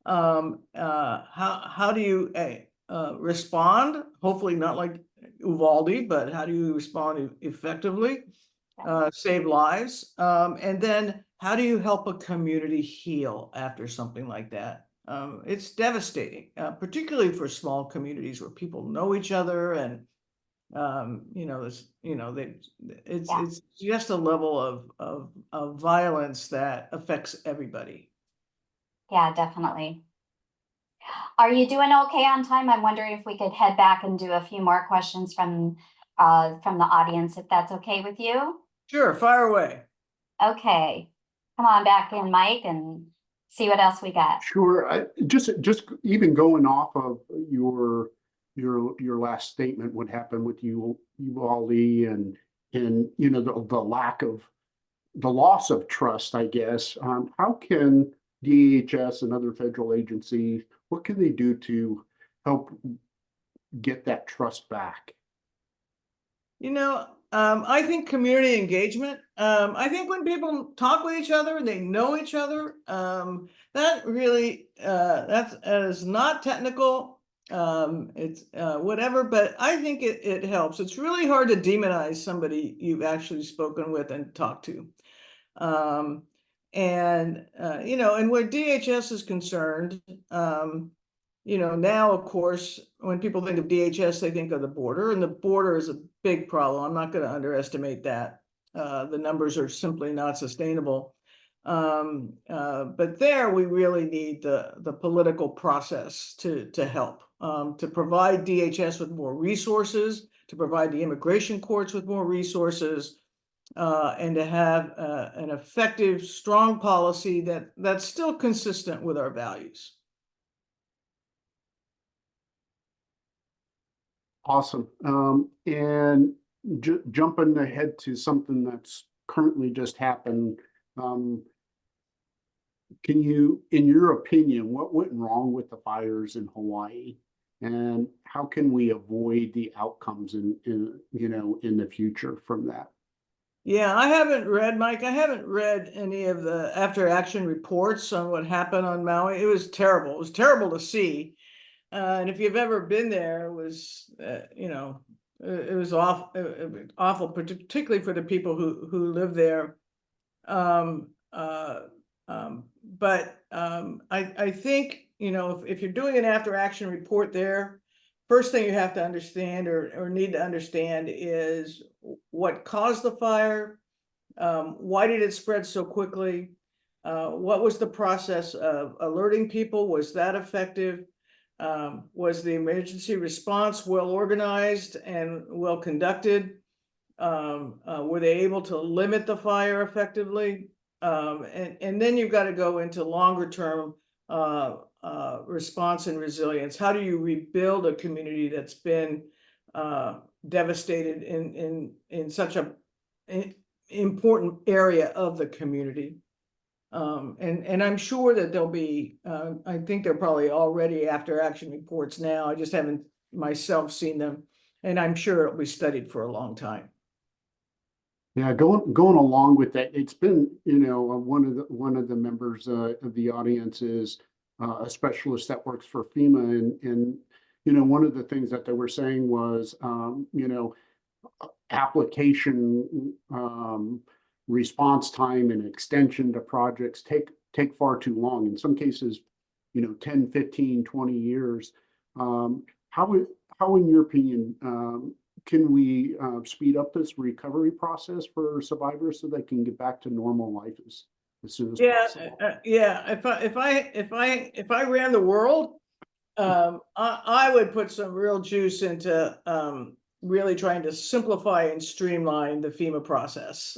How do you respond? Hopefully not like Uvalde, but how do you respond effectively? Save lives, and then how do you help a community heal after something like that? It's devastating, particularly for small communities where people know each other, and it's just a level of violence that affects everybody. Yeah, definitely. Are you doing okay on time? I'm wondering if we could head back and do a few more questions from the audience, if that's okay with you. Sure, fire away. Okay, come on back in, Mike, and see what else we got. Sure. Just even going off of your last statement, what happened with Uvalde and the loss of trust, I guess. How can DHS and other federal agencies, what can they do to help get that trust back? I think community engagement. I think when people talk with each other and they know each other, that really that is not technical. It's whatever, but I think it helps. It's really hard to demonize somebody you've actually spoken with and talked to. And where DHS is concerned, now, of course, when people think of DHS, they think of the border, and the border is a big problem. I'm not going to underestimate that. The numbers are simply not sustainable. But there, we really need the political process to help, to provide DHS with more resources, to provide the immigration courts with more resources, and to have an effective, strong policy that's still consistent with our values. Awesome. And jumping ahead to something that's currently just happened, can you, in your opinion, what went wrong with the fires in Hawaii, and how can we avoid the outcomes in the future from that? Yeah, Mike, I haven't read any of the after action reports on what happened on Maui. It was terrible. It was terrible to see. And if you've ever been there, it was, it was awful, particularly for the people who live there. I think, if you're doing an after action report there, first thing you have to understand or need to understand is what caused the fire, why did it spread so quickly, what was the process of alerting people, was that effective? Was the emergency response well organized and well conducted? Were they able to limit the fire effectively? And then you've got to go into longer term response and resilience. How do you rebuild a community that's been devastated in such an important area of the community? And I'm sure that there'll be, I think they're probably already after action reports now. I just haven't myself seen them, and I'm sure it'll be studied for a long time. Yeah, going along with that, it's been, one of the members of the audience is a specialist that works for FEMA, and one of the things that they were saying was, application response time and extension to projects take far too long. In some cases, 10, 15, 20 years. How in your opinion, can we speed up this recovery process for survivors so they can get back to normal life as soon as possible? If I ran the world, I would put some real juice into really trying to simplify and streamline the FEMA process,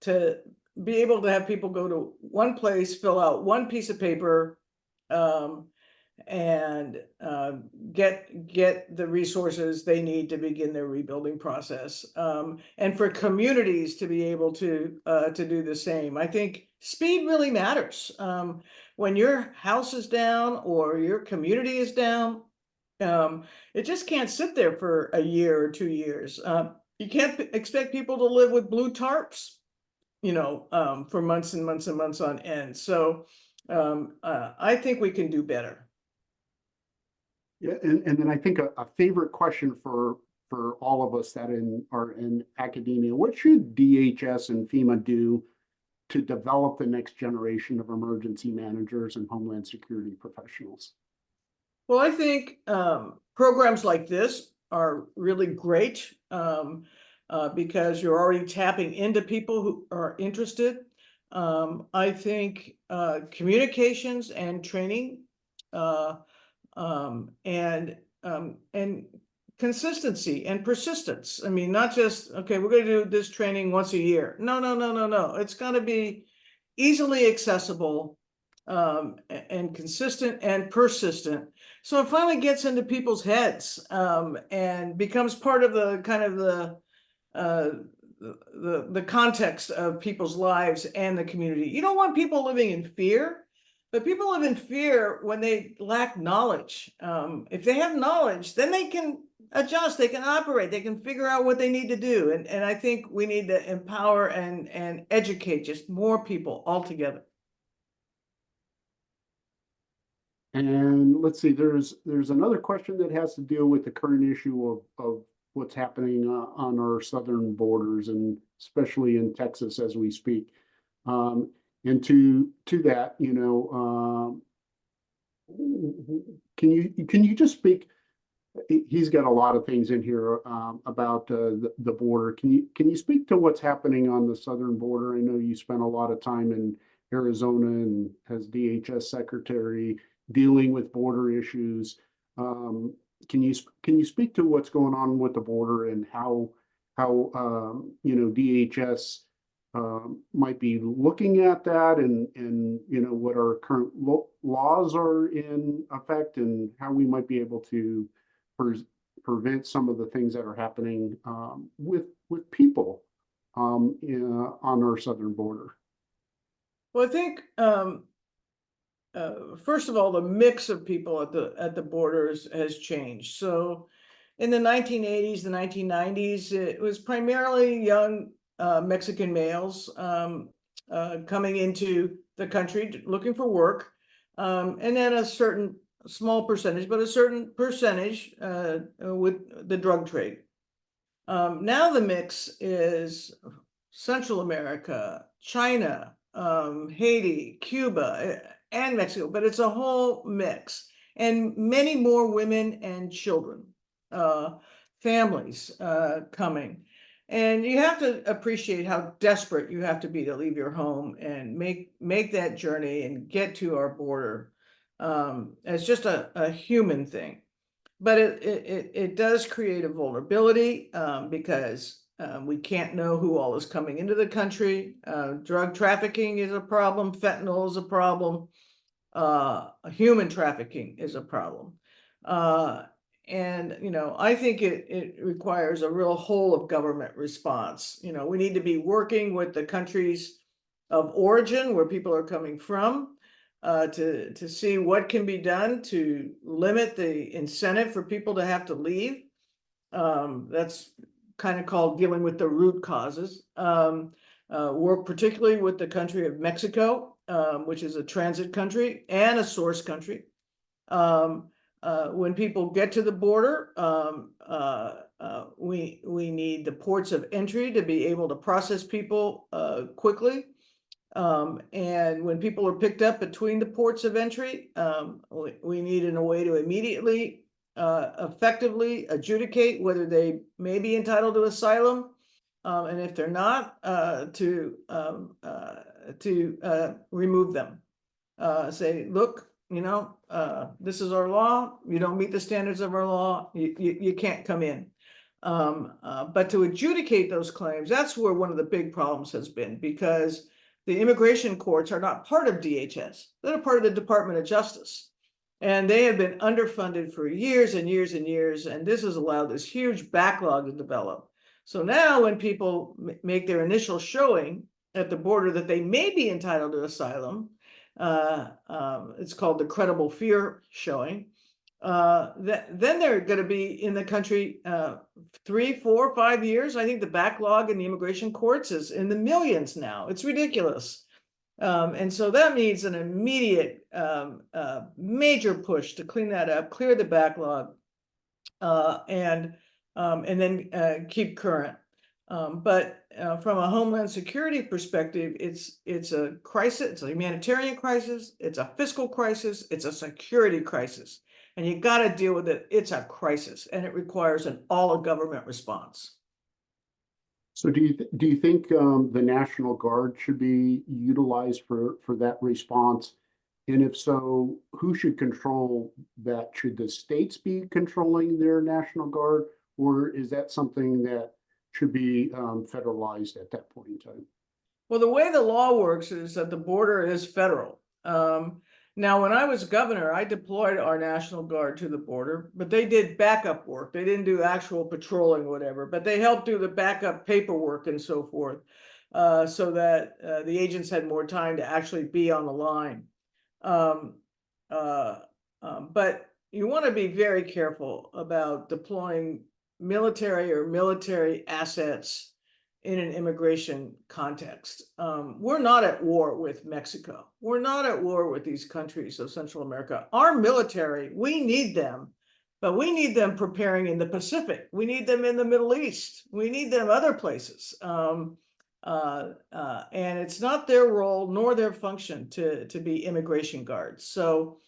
to be able to have people go to one place, fill out one piece of paper, and get the resources they need to begin their rebuilding process, and for communities to be able to do the same. I think speed really matters. When your house is down or your community is down, it just can't sit there for a year or 2 years. You can't expect people to live with blue tarps, for months and months and months on end. So I think we can do better. Yeah, and then I think a favorite question for all of us that are in academia, what should DHS and FEMA do to develop the next generation of emergency managers and Homeland Security professionals? Well, I think programs like this are really great, because you're already tapping into people who are interested. I think communications and training, and consistency and persistence. I mean, not just, okay, we're going to do this training once a year. No. It's going to be easily accessible, and consistent and persistent. So it finally gets into people's heads, and becomes part of the kind of the context of people's lives and the community. You don't want people living in fear. But people live in fear when they lack knowledge. If they have knowledge, then they can adjust, they can operate, they can figure out what they need to do. And I think we need to empower and educate just more people altogether. And let's see, there's another question that has to deal with the current issue of what's happening on our southern borders, and especially in Texas as we speak. And to that, can you just speak? He's got a lot of things in here about the border. Can you speak to what's happening on the southern border? I know you spent a lot of time in Arizona and as DHS secretary dealing with border issues. Can you speak to what's going on with the border and how DHS might be looking at that, and what our current laws are in effect, and how we might be able to prevent some of the things that are happening with people on our southern border? Well, I think first of all, the mix of people at the borders has changed. So in the 1980s, the 1990s, it was primarily young Mexican males coming into the country looking for work, and then a certain small percentage, but a certain percentage with the drug trade. Now the mix is Central America, China, Haiti, Cuba, and Mexico, but it's a whole mix, and many more women and children, families coming. And you have to appreciate how desperate you have to be to leave your home and make that journey and get to our border, as just a human thing. But it does create a vulnerability, because we can't know who all is coming into the country. Drug trafficking is a problem. Fentanyl is a problem. Human trafficking is a problem. And I think it requires a real whole of government response. We need to be working with the countries of origin where people are coming from, to see what can be done to limit the incentive for people to have to leave. That's kind of called dealing with the root causes. Work particularly with the country of Mexico, which is a transit country and a source country. When people get to the border, we need the ports of entry to be able to process people quickly. And when people are picked up between the ports of entry, we need a way to immediately, effectively adjudicate whether they may be entitled to asylum, and if they're not, to remove them. Say, look, this is our law. You don't meet the standards of our law. You can't come in. But to adjudicate those claims, that's where one of the big problems has been, because the immigration courts are not part of DHS. They're part of the Department of Justice. And they have been underfunded for years and years and years, and this has allowed this huge backlog to develop. So now when people make their initial showing at the border that they may be entitled to asylum, it's called the credible fear showing, then they're going to be in the country 3, 4, 5 years. I think the backlog in the immigration courts is in the millions now. It's ridiculous. And so that needs an immediate major push to clean that up, clear the backlog, and then keep current. But from a Homeland Security perspective, it's a crisis, it's a humanitarian crisis, it's a fiscal crisis, it's a security crisis. And you got to deal with it. It's a crisis, and it requires an all-of-government response. So do you think the National Guard should be utilized for that response? And if so, who should control that? Should the states be controlling their National Guard, or is that something that should be federalized at that point in time? Well, the way the law works is that the border is federal. Now, when I was governor, I deployed our National Guard to the border, but they did backup work. They didn't do actual patrolling, whatever, but they helped do the backup paperwork and so forth, so that the agents had more time to actually be on the line. But you want to be very careful about deploying military assets in an immigration context. We're not at war with Mexico. We're not at war with these countries of Central America. Our military, we need them, but we need them preparing in the Pacific. We need them in the Middle East. We need them other places. And it's not their role nor their function to be immigration guards. So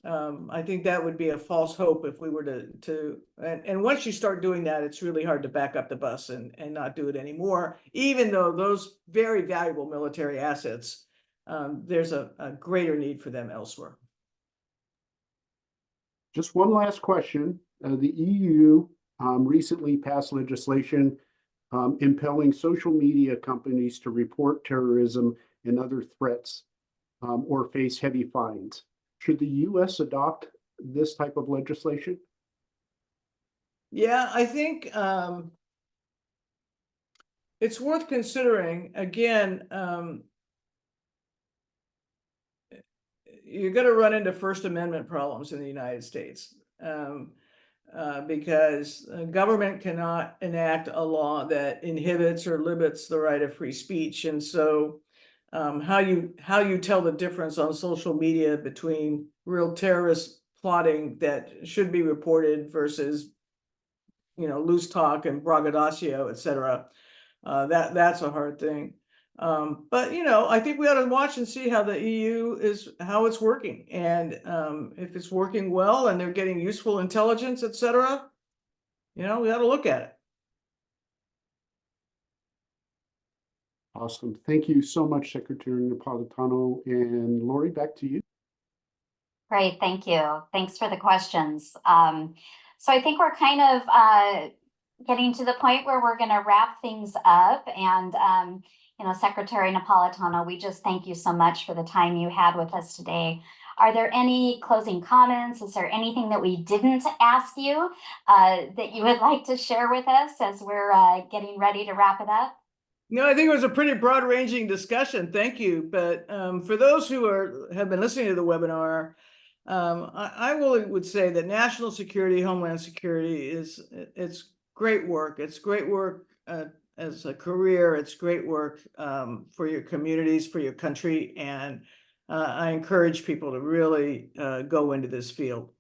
I think that would be a false hope if we were and once you start doing that, it's really hard to back up the bus and not do it anymore, even though those very valuable military assets, there's a greater need for them elsewhere. Just one last question. The EU recently passed legislation impelling social media companies to report terrorism and other threats or face heavy fines. Should the U.S. adopt this type of legislation? Yeah, I think it's worth considering. Again, you're going to run into First Amendment problems in the United States because government cannot enact a law that inhibits or limits the right of free speech. And so how you tell the difference on social media between real terrorist plotting that should be reported versus, loose talk and braggadocio, et cetera. That's a hard thing. But I think we ought to watch and see how the EU how it's working, and if it's working well and they're getting useful intelligence, et cetera, we ought to look at it. Awesome. Thank you so much, Secretary Napolitano. And Lori, back to you. Great, thank you. Thanks for the questions. So I think we're kind of getting to the point where we're going to wrap things up. And, Secretary Napolitano, we just thank you so much for the time you had with us today. Are there any closing comments? Is there anything that we didn't ask you that you would like to share with us as we're getting ready to wrap it up? No, I think it was a pretty broad-ranging discussion. Thank you. But for those who have been listening to the webinar, I would say that national security, Homeland Security it's great work. It's great work as a career. It's great work for your communities, for your country, and I encourage people to really go into this field.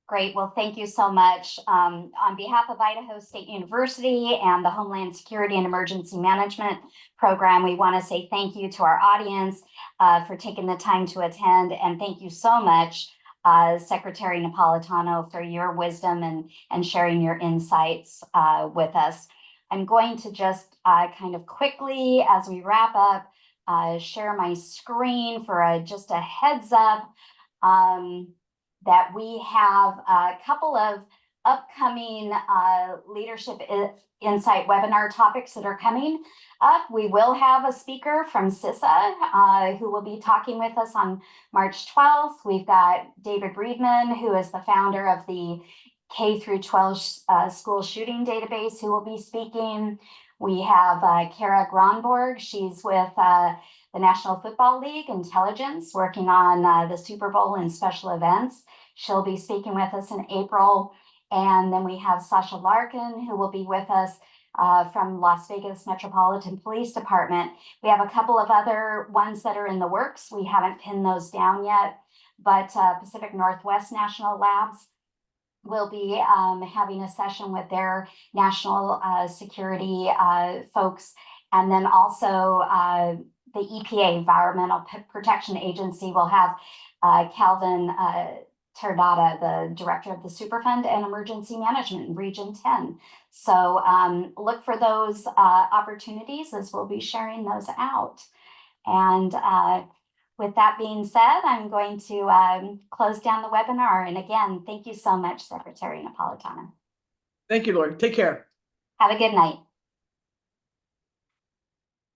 Great. Well, thank you so much. On behalf of Idaho State University and the Homeland Security and Emergency Management Program, we want to say thank you to our audience for taking the time to attend. And thank you so much, Secretary Napolitano, for your wisdom and sharing your insights with us. I'm going to just kind of quickly, as we wrap up, share my screen for just a heads up. That we have a couple of upcoming leadership insight webinar topics that are coming up. We will have a speaker from CISA who will be talking with us on March 12th. We've got David Breedman, who is the founder of the K through 12 school shooting database, who will be speaking. We have Kara Gronborg. She's with the National Football League Intelligence, working on the Super Bowl and special events. She'll be speaking with us in April. And then we have Sasha Larkin, who will be with us from Las Vegas Metropolitan Police Department. We have a couple of other ones that are in the works. We haven't pinned those down yet, but Pacific Northwest National Labs will be having a session with their national security folks. And then also the EPA, Environmental Protection Agency, will have Calvin Terdata, the director of the Superfund and Emergency Management in Region 10. So look for those opportunities, as we'll be sharing those out. And with that being said, I'm going to close down the webinar. And again, thank you so much, Secretary Napolitano. Thank you, Lori. Take care. Have a good night.